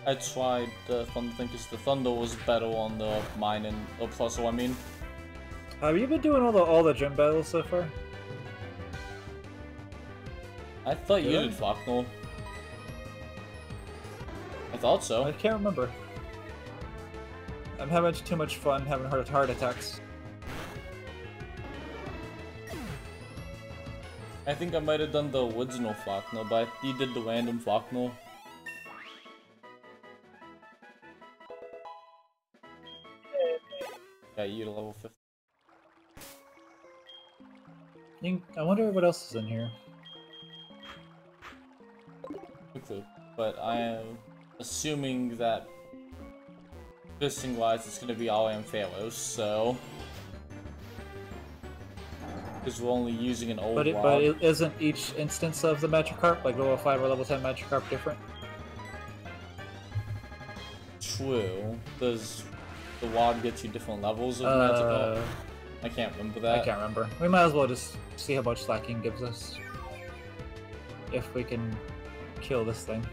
I tried the Thunder thing because the Thunder was better on the mine and Plus, I mean. Have you been doing all the gym battles so far? I thought you Did I? did Flocknell. I thought so. I can't remember. I'm having too much fun having heart attacks. I think I might have done the original Flocknell, but you did the random Flocknell. Yeah, you to level 50. I wonder what else is in here. Quickly, but I am assuming that fisting wise it's going to be all Ampharos, so because we're only using an old But WOD. isn't each instance of the Magikarp, like level 5 or level 10 Magikarp, different? True. Does the WOD get you different levels of Magikarp? I can't remember that. I can't remember. We might as well just see how much slacking gives us. If we can kill this thing.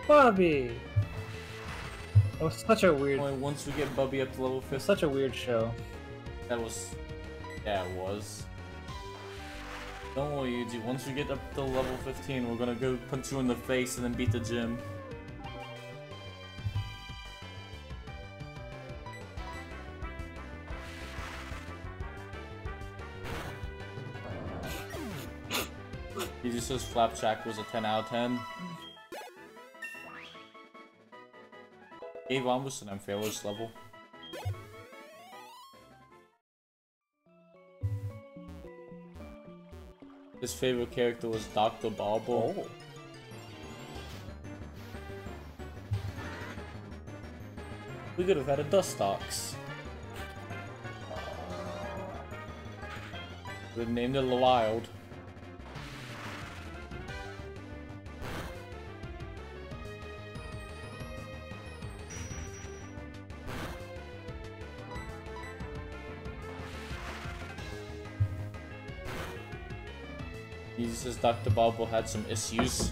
Bobby! It was such a weird... Only once we get Bubby up to level It was 50. such a weird show. That was... Yeah, it was. Don't worry, Yjui. Once we get up to level 15, we're gonna go punch you in the face and then beat the gym. He just says Flapjack was a 10 out of 10. Avon was an Ampharos level. His favorite character was Dr. Bobble. Oh. We could have had a Dustox. We named it Wild. He says Dr. Bobble had some issues.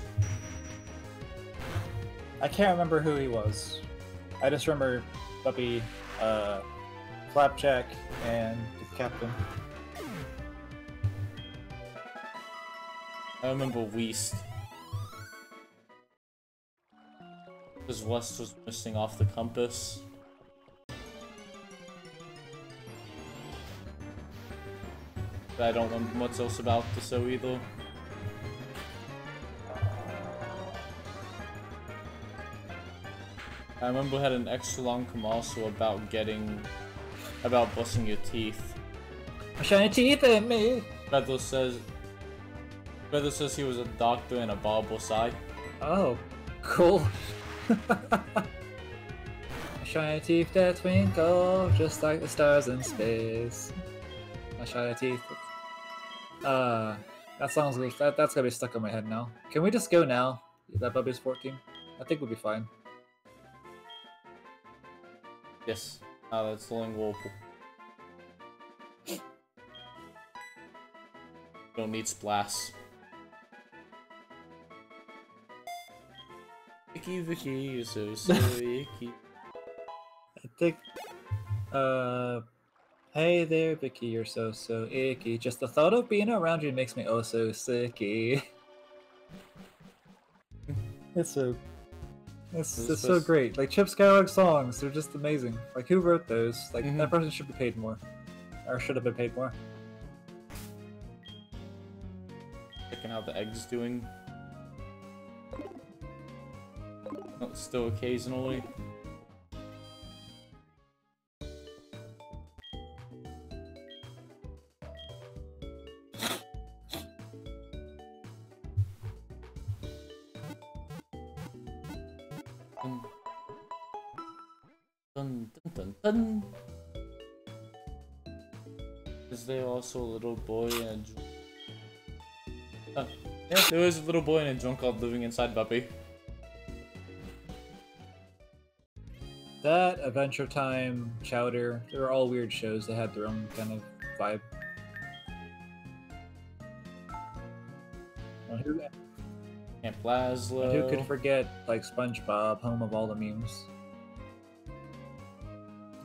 I can't remember who he was. I just remember Puppy, Flapjack, and the Captain. I remember Weast. Because West was missing off the compass. But I don't remember much else about the show either. I remember we had an extra long commercial about brushing your teeth. Shiny teeth at me! Feather says he was a doctor and a barber side. Oh, cool. shiny teeth that twinkle just like the stars in space. My shiny teeth. That song's that's gonna be stuck in my head now. Can we just go now? That Bubby's 14. I think we'll be fine. Yes. That's lingual. Don't need splash. Vicky, you're so icky. I think, hey there, Vicky, you're so icky. Just the thought of being around you makes me oh so sicky. It's so great. Like Chip Skylark songs, they're just amazing. Like who wrote those? Like that person should be paid more, or should have been paid more. Checking how the egg's doing. Oh, still occasionally. Dun, dun, dun, dun. Is there also a little boy and a yeah, there was a little boy and a drunkard living inside Buppy. That, Adventure Time, Chowder, they were all weird shows. They had their own kind of vibe. Camp Lazlo. And who could forget, like, SpongeBob, home of all the memes?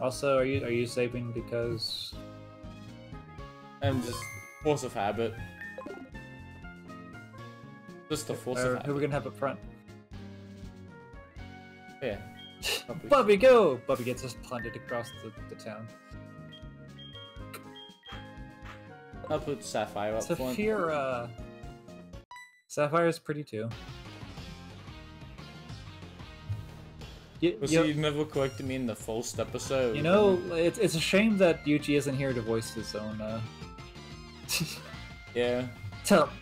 Also, are you saving because... I'm just force of habit. Just the force of habit. Who are we gonna have up front? Yeah. Bubby, go! Bubby gets us punted across the town. I'll put Sapphire up front. Saphira! Sapphire's pretty too. You never corrected me in the first episode. You know, it's a shame that Yjui isn't here to voice his own, Yeah. Tell him.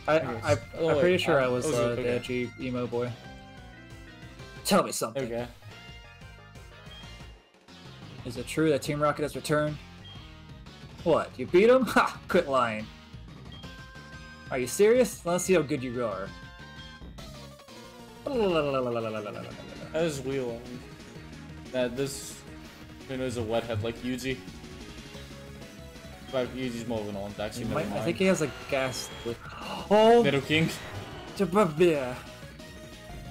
I'm pretty sure I was okay. the edgy emo boy. Tell me something. Okay. Is it true that Team Rocket has returned? What, you beat him? Ha! Quit lying. Are you serious? Let's see how good you are. That is weird. That this is a wet-head like Yjui. But Yuji's more of an orange, actually. Never mind. I think he has a gas with. Oh! Middle King.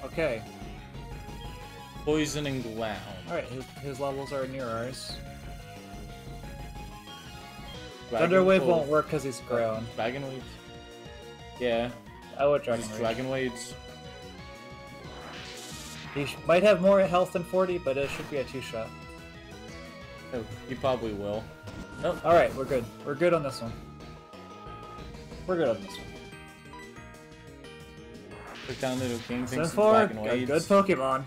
Okay. Poisoning ground. Alright, his levels are near ours. Dragon Thunder Wave Pulse. won't work because he's ground. Dragon Waves. Yeah. I would Dragon Just Wave. Dragon Waves. He might have more health than 40, but it should be a 2-shot. Oh, he probably will. Oh. Alright, we're good. We're good on this one. We're good on this one. Took down Little King, thinks it's Forward, Dragon got Waves. good Pokemon.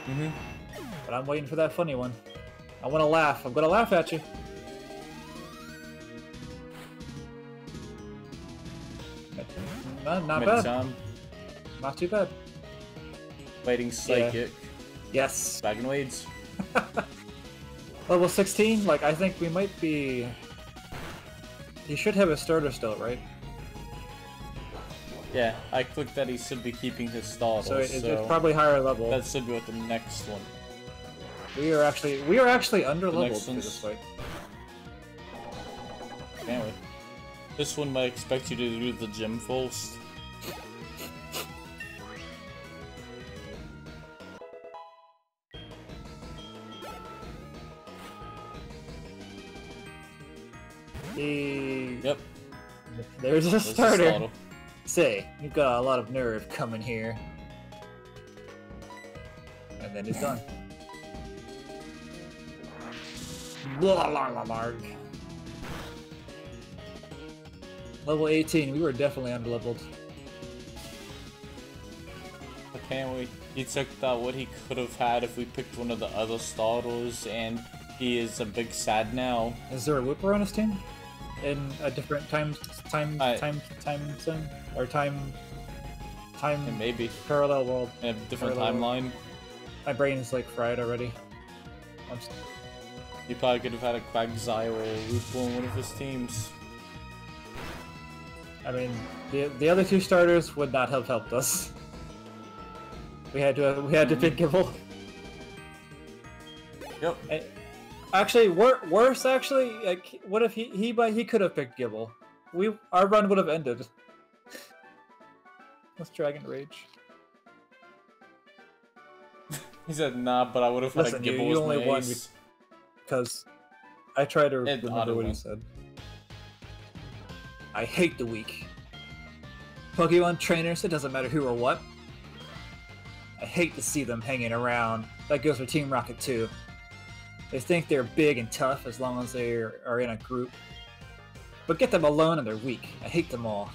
Mm-hmm. But I'm waiting for that funny one. I want to laugh. I'm gonna laugh at you. Not bad. Time. Not too bad. Waiting Psychic. Yes. Dragon Waves. Level 16? Like, I think we might be... He should have a starter still, right? Yeah, I clicked that he should be keeping his starter, So it's probably higher level. that should be what the next one. We are actually under leveled for this fight. Anyway, this one might expect you to do the gym first. Yep. There's a starter. Say, you've got a lot of nerve coming here. And then he's gone. Blah, blah, blah, blah. Level 18, we were definitely underleveled. Apparently, he took what he could have had if we picked one of the other starters, and he is a big sad now. Is there a Wooper on his team? In a different time zone? Or time And maybe parallel world? in a different Parallel. timeline. My brain's like fried already. He probably could have had a Quagsire or a Rootbull in one of his teams. I mean, the other two starters would not have helped us. We had to pick Gibble. Yep. Actually, worse. Actually, like, what if he could have picked Gibble? Our run would have ended. Let's Dragon Rage. He said nah, but I would have had a Gibble you as my only won ace. Because I try to remember what he said. I hate the weak. Pokemon trainers, it doesn't matter who or what. I hate to see them hanging around. That goes for Team Rocket too. They think they're big and tough as long as they are in a group. But get them alone and they're weak. I hate them all.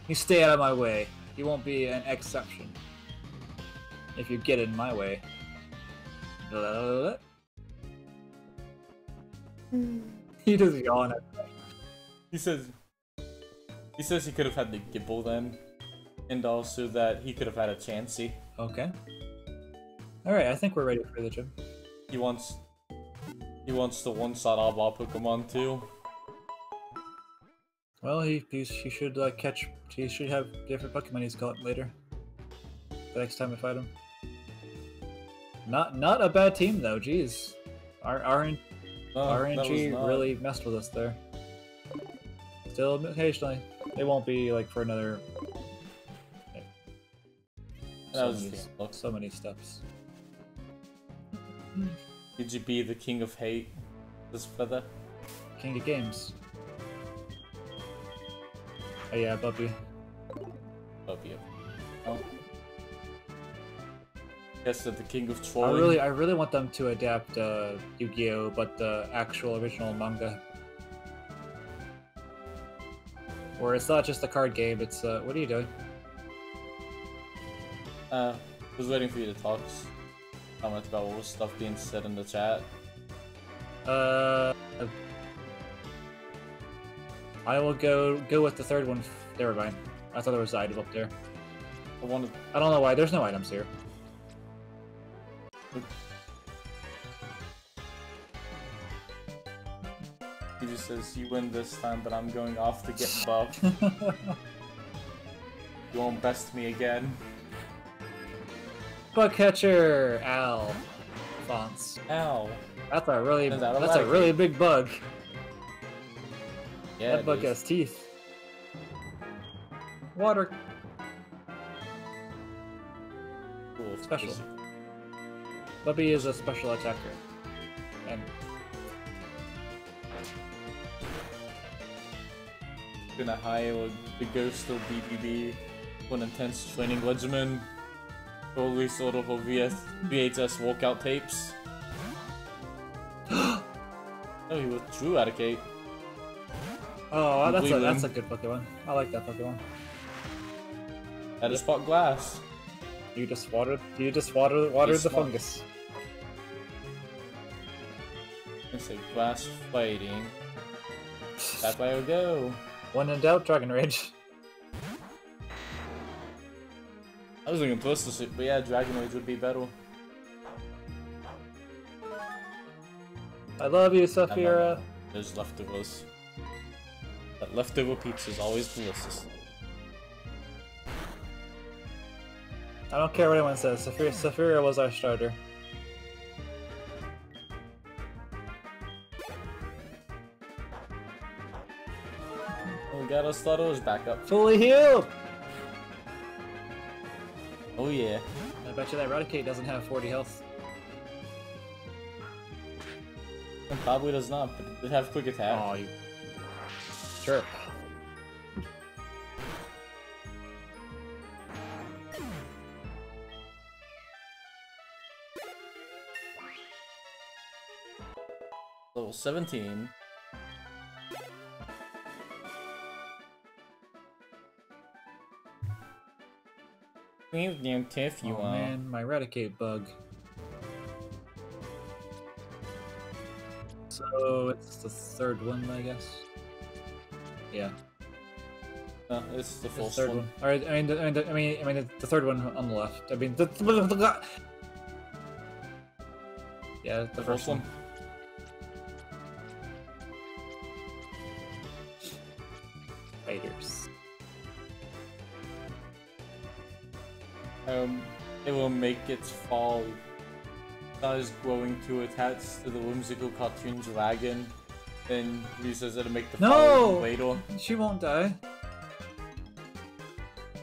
You stay out of my way. You won't be an exception. If you get in my way. He just yawn at me. He says he could have had the Gibble then. And also that he could have had a Chansey. Okay. Alright, I think we're ready for the gym. He wants the one-shot Oddball Pokemon too. Well, he should he should have different Pokemon he's caught later. The next time we fight him. Not a bad team though, jeez. RNG really messed with us there. Still occasionally. It won't be like for another so many steps. Could you be the king of hate? This feather? King of games. Oh yeah, Buppy. Buppy. Oh. Guess that the king of trolling. I really want them to adapt Yu-Gi-Oh, but the actual original manga. Where it's not just a card game, it's what are you doing? I was waiting for you to talk. Comment about what was stuff being said in the chat. I will go with the third one. Never mind. I thought there was an item up there. I don't know why. There's no items here. He just says, you win this time, but I'm going off to get buffed. You won't best me again. Bug catcher, Al. Fonts. Ow. That's a really big bug. Yeah, that bug has teeth. Water. Cool. Special. Bubby is a special attacker. And gonna hire the ghost of BBB for an intense training regimen. Probably sort of a VHS walkout tapes. Oh, he withdrew Eradicate. Oh, that's a good Pokemon. I like that Pokemon. That is spot glass. You just watered the fungus. It's a grass fighting. That's why I go. When in doubt, Dragon Rage. I was looking close to see, but yeah, Dragon Rage would be better. I love you, Saphira. There's leftovers. That leftover pizza is always delicious. I don't care what anyone says. Saphira was our starter. We got our starters back up. Fully healed! Oh yeah. I bet you that Eradicate doesn't have 40 health. It probably does not, but it have quick attack. Oh, you... Sure. Level 17. You damn tiff you are. Man, my Eradicate bug. So it's the third one, I guess. Yeah. No, it's the first third one. Alright, I mean, the third one on the left. I mean, Yeah, the first one. Spiders. It will make its fall size growing to attach to the whimsical cartoon dragon. Then he says it'll make the fall later. She won't die.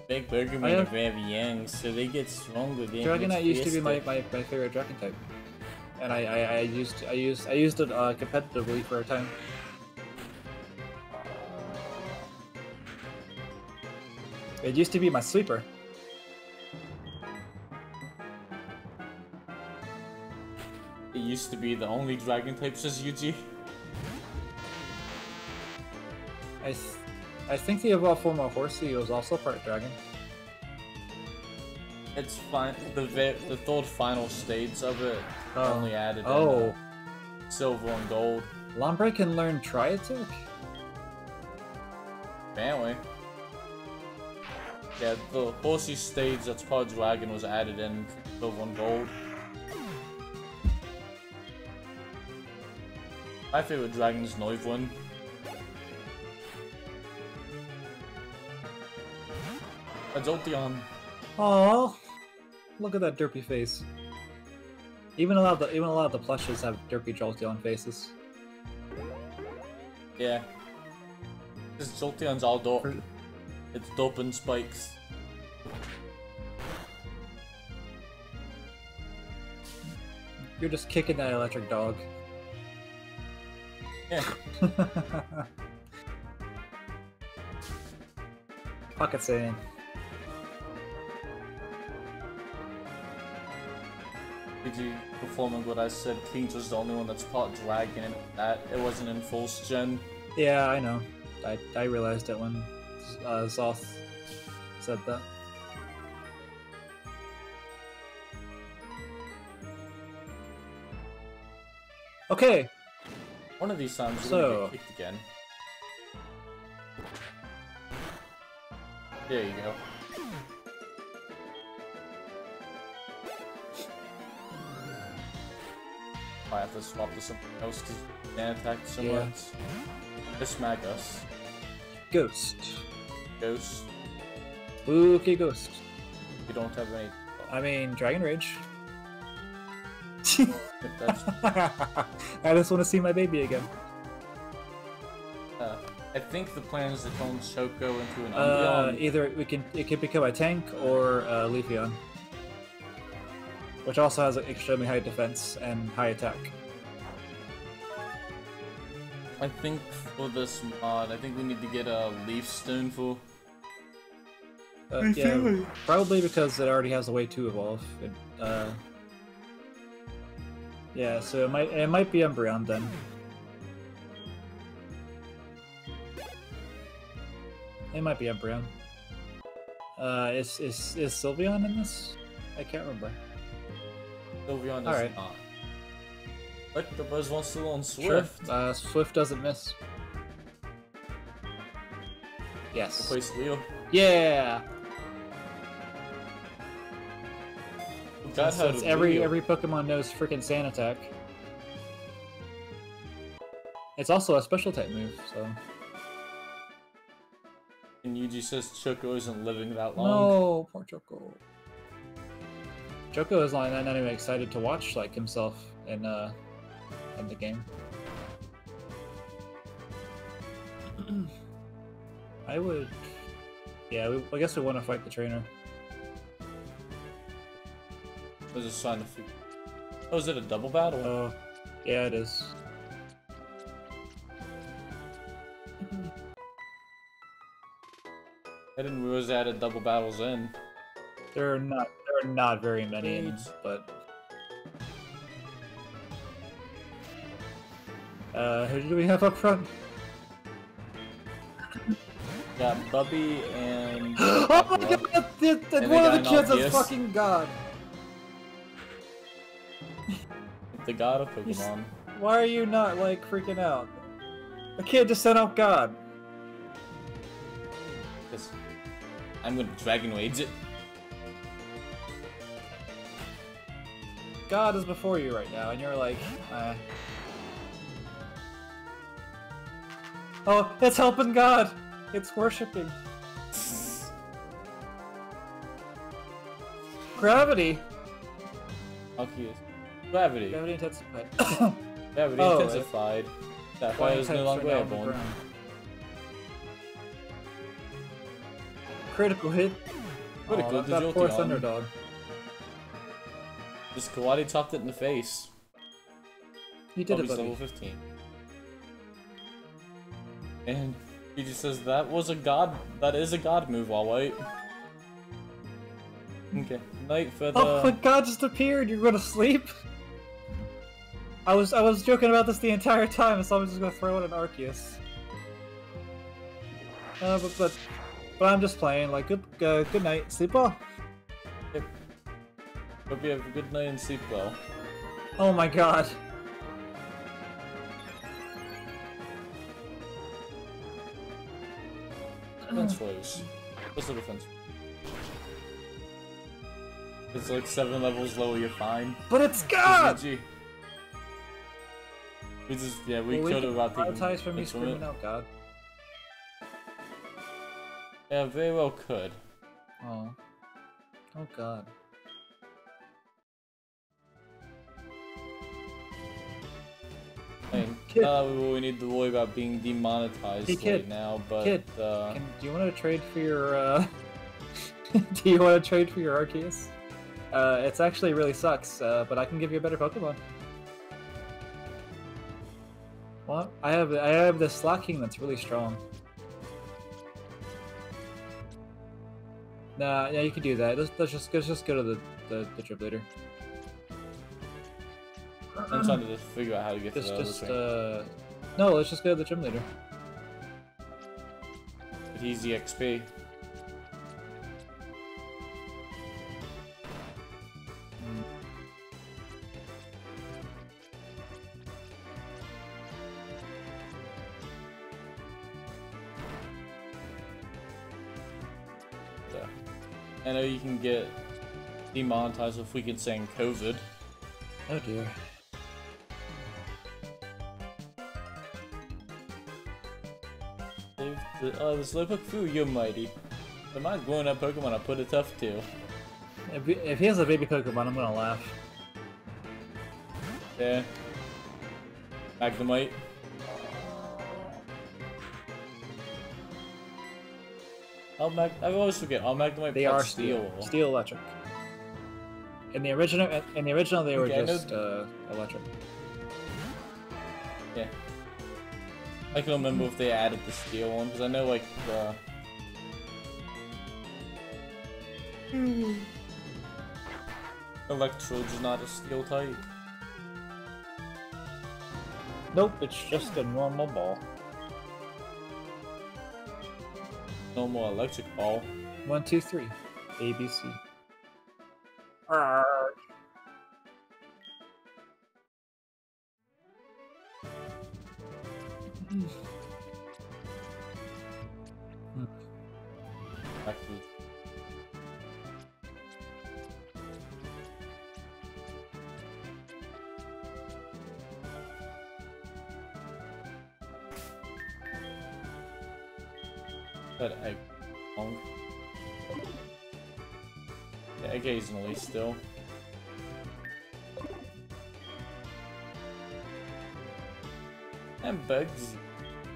Big Burgerman are very young, so they get stronger. Dragonite used to be my favorite dragon type, and I used it competitively for a time. It used to be my sleeper. It used to be the only dragon type, says Yjui. I think the evolved form of Horsey was also part dragon. It's fine. The third final stage of it only added in silver and gold. Lombre can learn Tri-Attack? Apparently. Yeah, the Horsey stage that's part dragon was added in silver and gold. My favorite dragon is Noivlin. Jolteon. Oh, look at that derpy face. Even a lot of the plushes have derpy Jolteon faces. Yeah. This Jolteon's all dope. It's dope and spikes. You're just kicking that electric dog. Yeah. Pocket Saiyan. Performing what I said, King's was the only one that's part dragon, and that it wasn't in full gen. Yeah, I know. I realized it when Zoth said that. Okay. One of these times we're gonna get kicked again. There you go. I have to swap to something else because you can't attack so much. Just smack us. Ghost. Ghost. Spooky Ghost. You don't have any. I mean, Dragon Rage. That's... I just want to see my baby again. I think the plan is to turn Choco into an Umbreon. Either it can become a tank or a Leafeon. Which also has extremely high defense and high attack. I think for this mod, I think we need to get a Leaf Stone for. Yeah, probably because it already has a way to evolve. Yeah, so it might be Umbreon then. It might be Umbreon. Is Sylveon in this? I can't remember. Sylveon is Alright. not. Look, the Buzz wants to on Swift. Sure. Swift doesn't miss. Yes. Replace Leo. Yeah. So every Pokemon knows freaking Sand Attack. It's also a special type move, so. And Yuji says Choco isn't living that long. No, poor Choco. Choco is not even excited to watch like himself in the game. I would. Yeah, I guess we want to fight the trainer. There's a sign of food. Oh, is it a double battle? Oh, yeah, it is. I didn't realize they added double battles in. There are not very many, but who do we have up front? Got Bubby and. Oh my god! That's one of the kids is fucking God. The god of Pokemon. Why are you not like freaking out? A kid just sent out God. Because I'm gonna Dragon Rage it. God is before you right now, and you're like, oh, it's helping God! It's worshipping. Gravity! Arceus. Gravity. Gravity intensified. Gravity intensified. That fire is no longer airborne. Critical hit. Critical to that poor Thunderdog. Just karate chopped it in the face. He did it, level 15. And he just says that was a god. That is a god move, alright. Okay. Night for the. Oh my God! Just appeared. You're gonna sleep. I was joking about this the entire time, so I was just gonna throw in an Arceus. But I'm just playing. Like, good night. Sleep well. Yep. Hope you have a good night and sleep well. Oh my God. Defense flows. What's the defense? It's like 7 levels lower, you're fine. But it's God! GG. We just, yeah, we killed it without thinking. Monetize for me screaming out God. Yeah, very well could. Oh. Oh God. I mean, we need to worry about being demonetized right now, but do you want to trade for your do you want to trade for your Arceus? It's actually really sucks, but I can give you a better Pokemon. What? I have this Slacking that's really strong. Nah, yeah, you can do that. Let's just go to the Drip Leader. I'm trying to just figure out how to get to the no, let's just go to the Gym Leader. But easy XP. I know you can get demonetized if we can saying COVID. Oh dear. The Slowpoke foo, you're mighty. The mine's growing up Pokemon, I put it tough too. If he has a baby Pokemon, I'm gonna laugh. Yeah. Magnemite. I always forget. Magnemite. They are steel electric. In the original, they were just electric. Yeah. I can remember if they added the steel one, because I know like Electrode's is not a steel type. Nope, it's just a normal ball. Normal electric ball. 1, 2, 3. ABC. That egg long. Yeah, occasionally still. I'm Bugsy.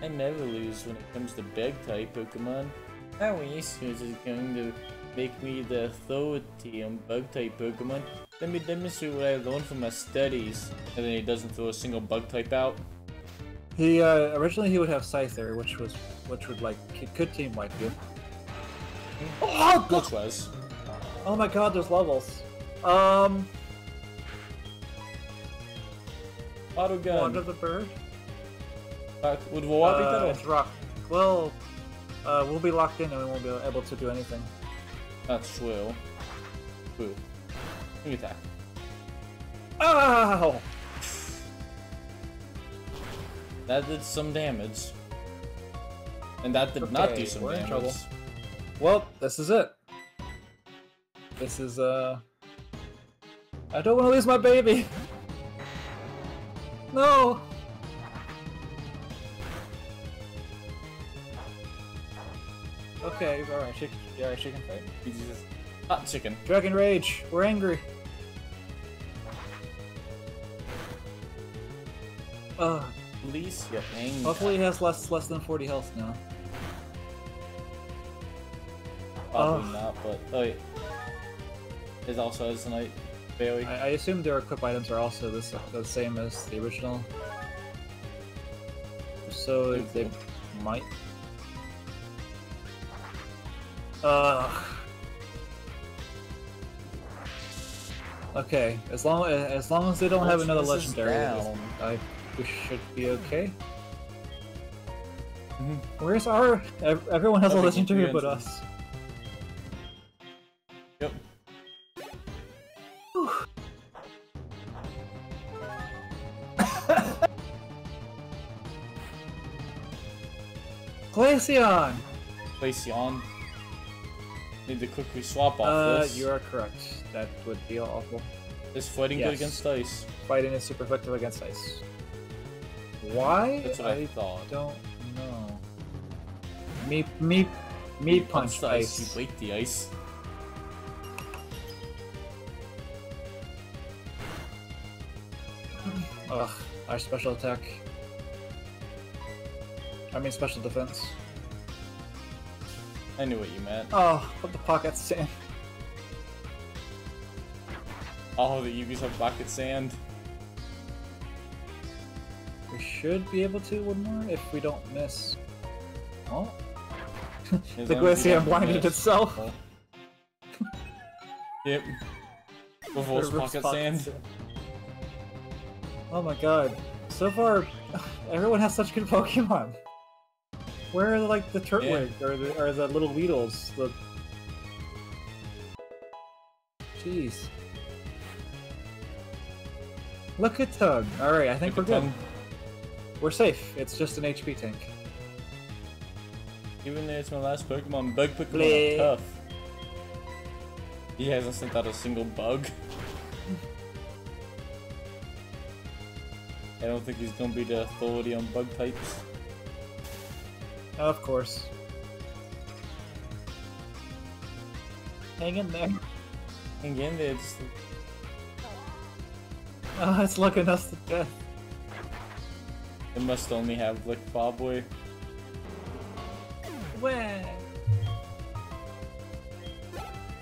I never lose when it comes to bug type Pokemon. How easy is it going to make me the authority on bug type Pokemon? Let me demonstrate what I learned from my studies. And then he doesn't throw a single bug type out. He originally he would have Scyther, which would like could team wipe you. Oh, which was. Oh my God, there's levels. Auto gun. Wander the bird. Would War be better? It's rock. Well, we'll be locked in and we won't be able to do anything. That's true. Boo. Give me attack. Ow! That did some damage. And that did not do some damage. Trouble. Well, this is it. This is I don't want to lose my baby! No! Okay, alright, chicken fight. He's just hot chicken. Dragon Rage, we're angry. Ugh. At least you're angry. Hopefully he has less than 40 health now. Probably not, but oh wait. It also has a night fairy. I assume their equip items are also the same as the original. So they might. Okay, as long as they don't have another legendary, we should be okay. Where's our? Everyone has a legendary but us. Yep. Glaceon! Glaceon. Need to quickly swap off this. You are correct. That would be awful. Is fighting good against ice? Fighting is super effective against ice. Why? That's what I thought. Don't know. Me punch ice. You break the ice. Ugh, our special attack. I mean special defense. I knew what you meant. Oh, what the pocket sand. Oh, the Yjuis have bucket sand. We should be able to one more if we don't miss. Oh. The Glaceon blinded itself. Oh. Yep. Reverse pocket sand. Oh my god. So far, everyone has such good Pokemon. Where are like the Turtwig or the little Weedles? The jeez. Look at Tug. Alright, I think we're good. We're safe. It's just an HP tank. Even though it's my last Pokemon, bug Pokemon are tough. He hasn't sent out a single bug. I don't think he's gonna be the authority on bug types. Of course. Hang in there. Hang in there. Just... Oh, it's looking us to death. It must only have Lick Bobway. Wah.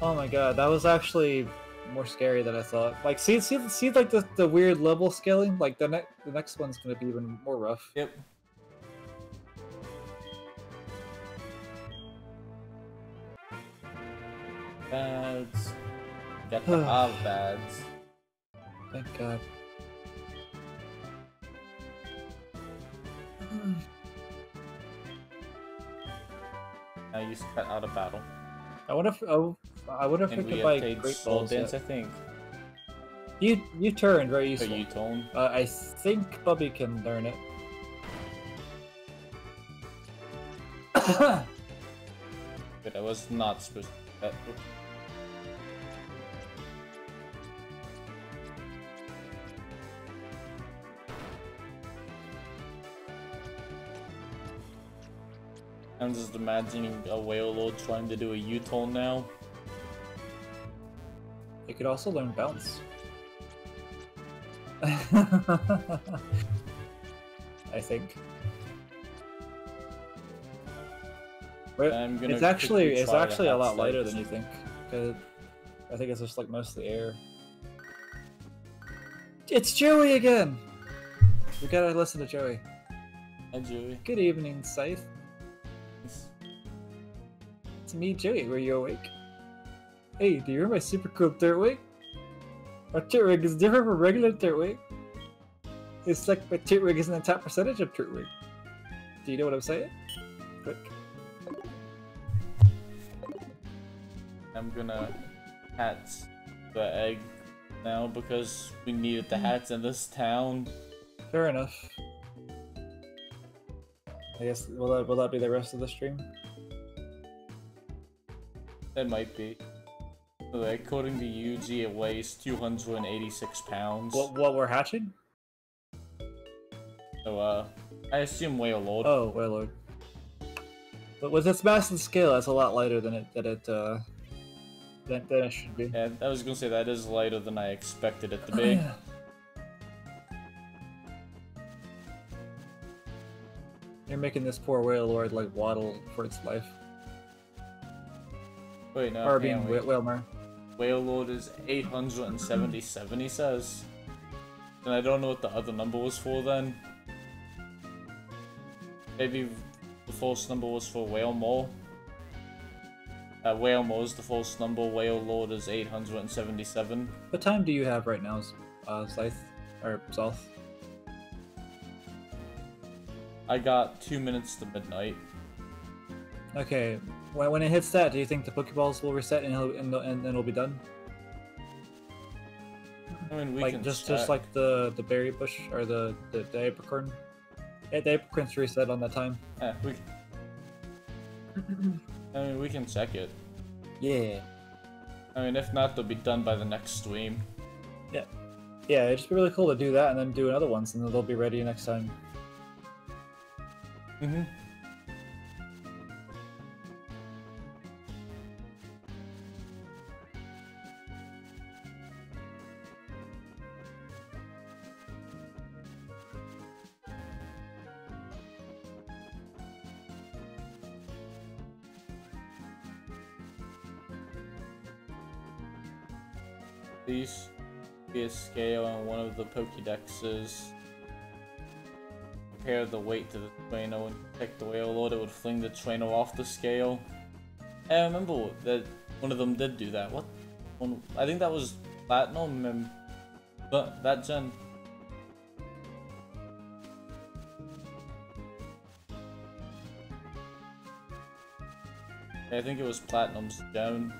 Oh my god, that was actually more scary than I thought. Like, see like the weird level scaling. Like the next one's gonna be even more rough. Yep. Bads. Get the bads. Thank God. Now you cut out of battle. I would have picked up by Great Balls. Dance, I think. You turned very useful. You tone. I think Bubby can learn it. But I was not supposed to do that. I'm just imagining a whale lord trying to do a U-tone now. You could also learn bounce. I think. It's actually a lot lighter than you think. Cause I think it's just like mostly air. It's Joey again. We gotta listen to Joey. Hi, Joey. Good evening, Scythe. It's me, Joey. Were you awake? Hey, do you remember my super cool Turtwig? My Turtwig is different from regular Turtwig. It's like my Turtwig isn't the top percentage of Turtwig. Do you know what I'm saying? Quick. I'm gonna hatch the egg now because we needed the hats in this town. Fair enough. I guess will that be the rest of the stream? It might be. So, according to Yjui, it weighs 286 pounds. What we're hatching? So, I assume Whale Lord. Oh, Whale Lord. But with its mass and scale, that's a lot lighter than it should be. Yeah, I was gonna say that is lighter than I expected it to be. You're making this poor Whale Lord like waddle for its life. Wait, no. Or being Whalmer. Whale Lord is 877, he says. And I don't know what the other number was for then. Maybe the false number was for Whale Mole. Whale Mole is the false number, Whale Lord is 877. What time do you have right now, Scythe? Or Zoth? I got 2 minutes to midnight. Okay, when it hits that, do you think the Pokeballs will reset and it'll be done? I mean, we like can just check. like the berry bush or the apricorn. Yeah, the apricorn's reset on that time. Yeah, I mean, we can check it. Yeah. I mean, if not, they'll be done by the next stream. Yeah. Yeah, it'd just be really cool to do that and then do another ones, and then they'll be ready next time. Mm-hmm. These be a scale on one of the Pokédexes. Compare the weight to the trainer. When you pick the Whale Lord, it would fling the trainer off the scale. I remember that one of them did do that. What? I think that was Platinum and that gen. I think it was Platinum's gen.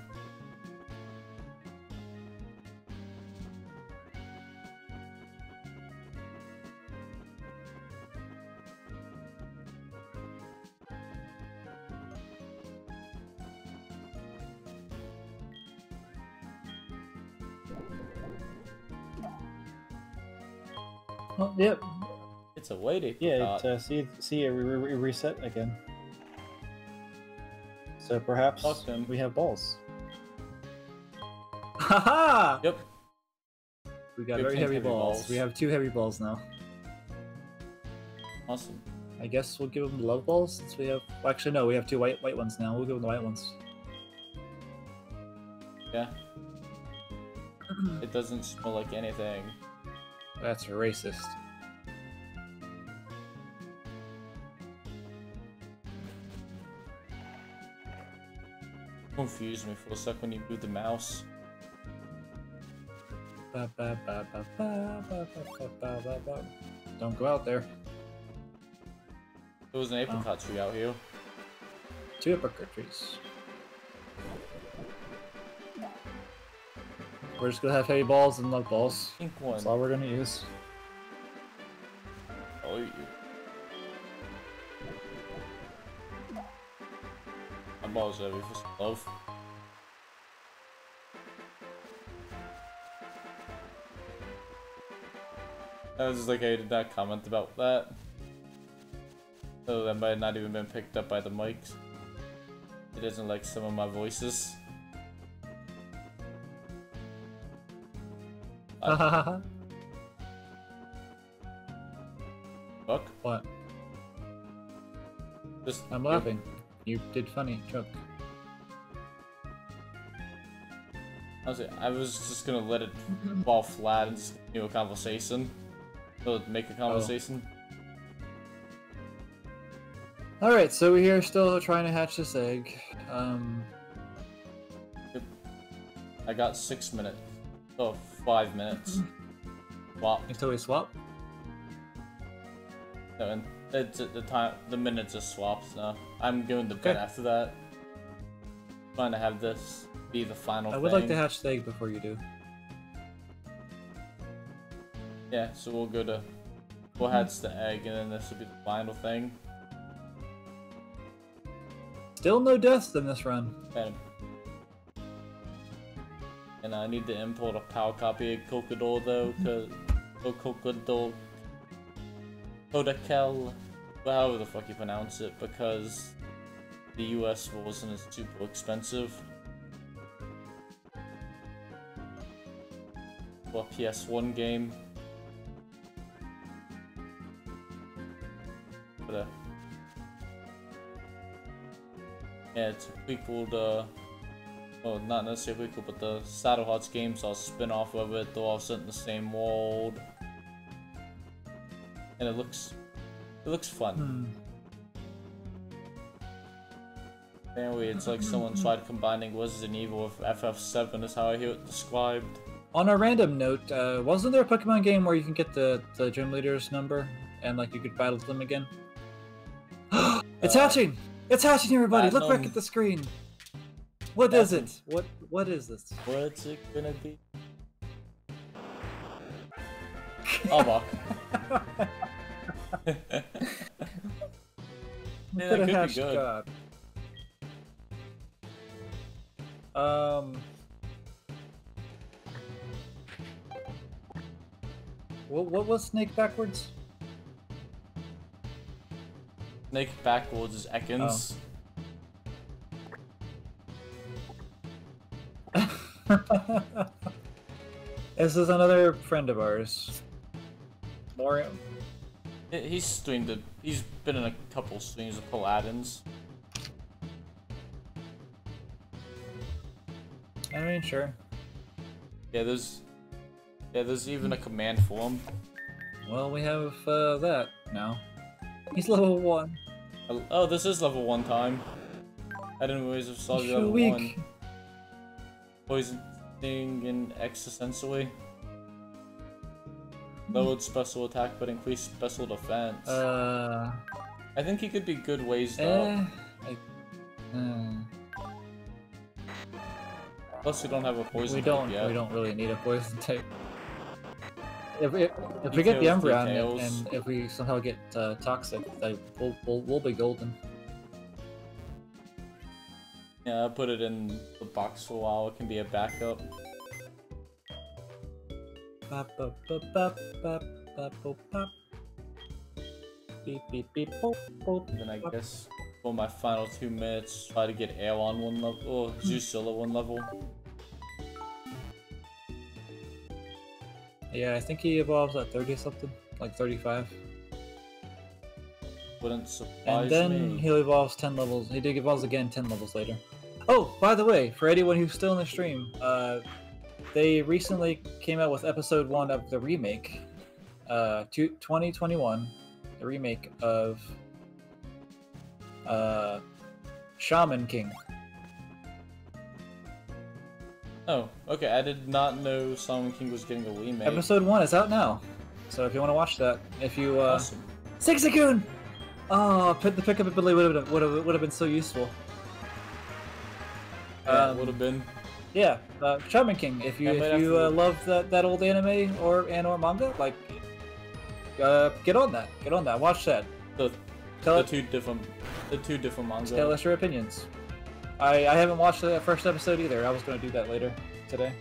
Oh, yep. It's a weighted. Yeah, see it reset again. So perhaps we have balls. Haha! Yep. We got very heavy balls. We have 2 heavy balls now. Awesome. I guess we'll give them the love balls since we have. Well, actually, no, we have 2 white ones now. We'll give them the white ones. Yeah. It doesn't smell like anything. That's racist. Confused me for a sec when you move the mouse. Don't go out there. There was an apricot tree out here. 2 apricot trees. We're just gonna have heavy balls and love balls. Pink one. That's all we're gonna use. Oh, you. My balls heavy for some love. I was just like, I did not comment about that. So that might have not even been picked up by the mics. It doesn't like some of my voices. Hahaha. Fuck. What? Just I'm laughing. You did funny joke. Honestly, I was just gonna let it fall flat and just continue a conversation. So make a conversation. Alright, so we're here still trying to hatch this egg. I got 6 minutes. Oh, 5 minutes. Swap. Until we swap? No, and it's the minutes are swapped now. I'm going to bed after that. Trying to have this be the final thing. I would like to hatch the egg before you do. Yeah, so we'll hatch the egg and then this will be the final thing. Still no deaths in this run. And And I need to import a power copy of Cocodor though, cause Cocodor Kodakel, however the fuck you pronounce it, because the US version is super expensive. For a PS1 game. But yeah, it's a prequel to, well, not necessarily prequel, but the Saddle Hearts games are a spin-off of it. They're all set in the same world, and it looks fun. Anyway, it's like someone tried combining Resident Evil with FF7 is how I hear it described. On a random note, wasn't there a Pokemon game where you can get the gym leader's number and like you could battle them again? It's hatching! It's hatching, everybody! Look back at the screen! What is it? What is this? What's it gonna be? Oh, fuck. Yeah, that could be good. What was Snake backwards? Snake backwards is Ekans. Oh. This is another friend of ours. More. He's streamed. He's been in a couple streams of Paladins. I mean, sure. Yeah, there's even a command for him. Well, we have that now. He's level 1. Oh, this is level 1 time. I didn't realize it was level 1. Poisoning and existentially. Lowered special attack but increased special defense. I think he could be good ways though. Plus we don't have a poison type yet. We don't really need a poison type. If we get the Umbreon and if we somehow get Toxic, we'll be golden. Yeah, I put it in the box for a while. It can be a backup. Then I guess for my final 2 minutes, try to get Air on 1 level, or Zoozilla 1 level. Yeah, I think he evolves at 30 something, like 35. Wouldn't surprise me. And then he evolves 10 levels. He evolves again 10 levels later. Oh, by the way, for anyone who's still in the stream, they recently came out with episode 1 of the remake, 2021, the remake of Shaman King. Oh, okay, I did not know Shaman King was getting a remake. Episode 1 is out now, so if you want to watch that, if you awesome. Zigzagoon! Oh, the pickup ability would have been so useful. Yeah, would have been. Yeah, Shaman King. If you love that old anime or manga, like, get on that. Watch that. The two different manga. Tell us your opinions. I haven't watched the first episode either. I was going to do that later today.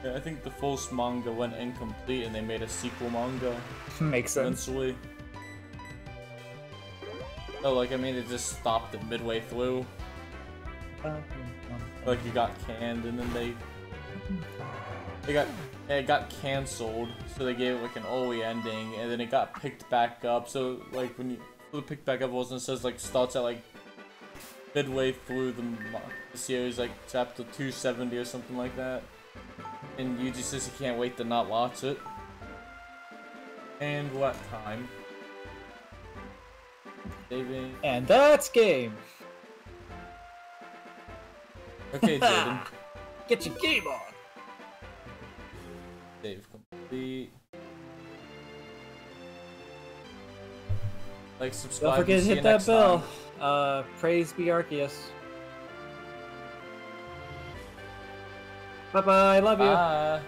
Yeah, I think the first manga went incomplete and they made a sequel manga. Makes sense. Eventually. No, like, I mean, it just stopped it midway through. Like, it got canned and then it got cancelled, so they gave it like an early ending, and then it got picked back up. So like when the pick back up wasn't, it says like starts at like midway through the series, like chapter 270 or something like that. And Yjui says he can't wait to not watch it. And what time? Saving. And that's game. Okay, Jaden. Get your game on. Save complete. Like, subscribe. Don't forget to hit that bell. Praise be Arceus. Bye bye. Love you. Bye.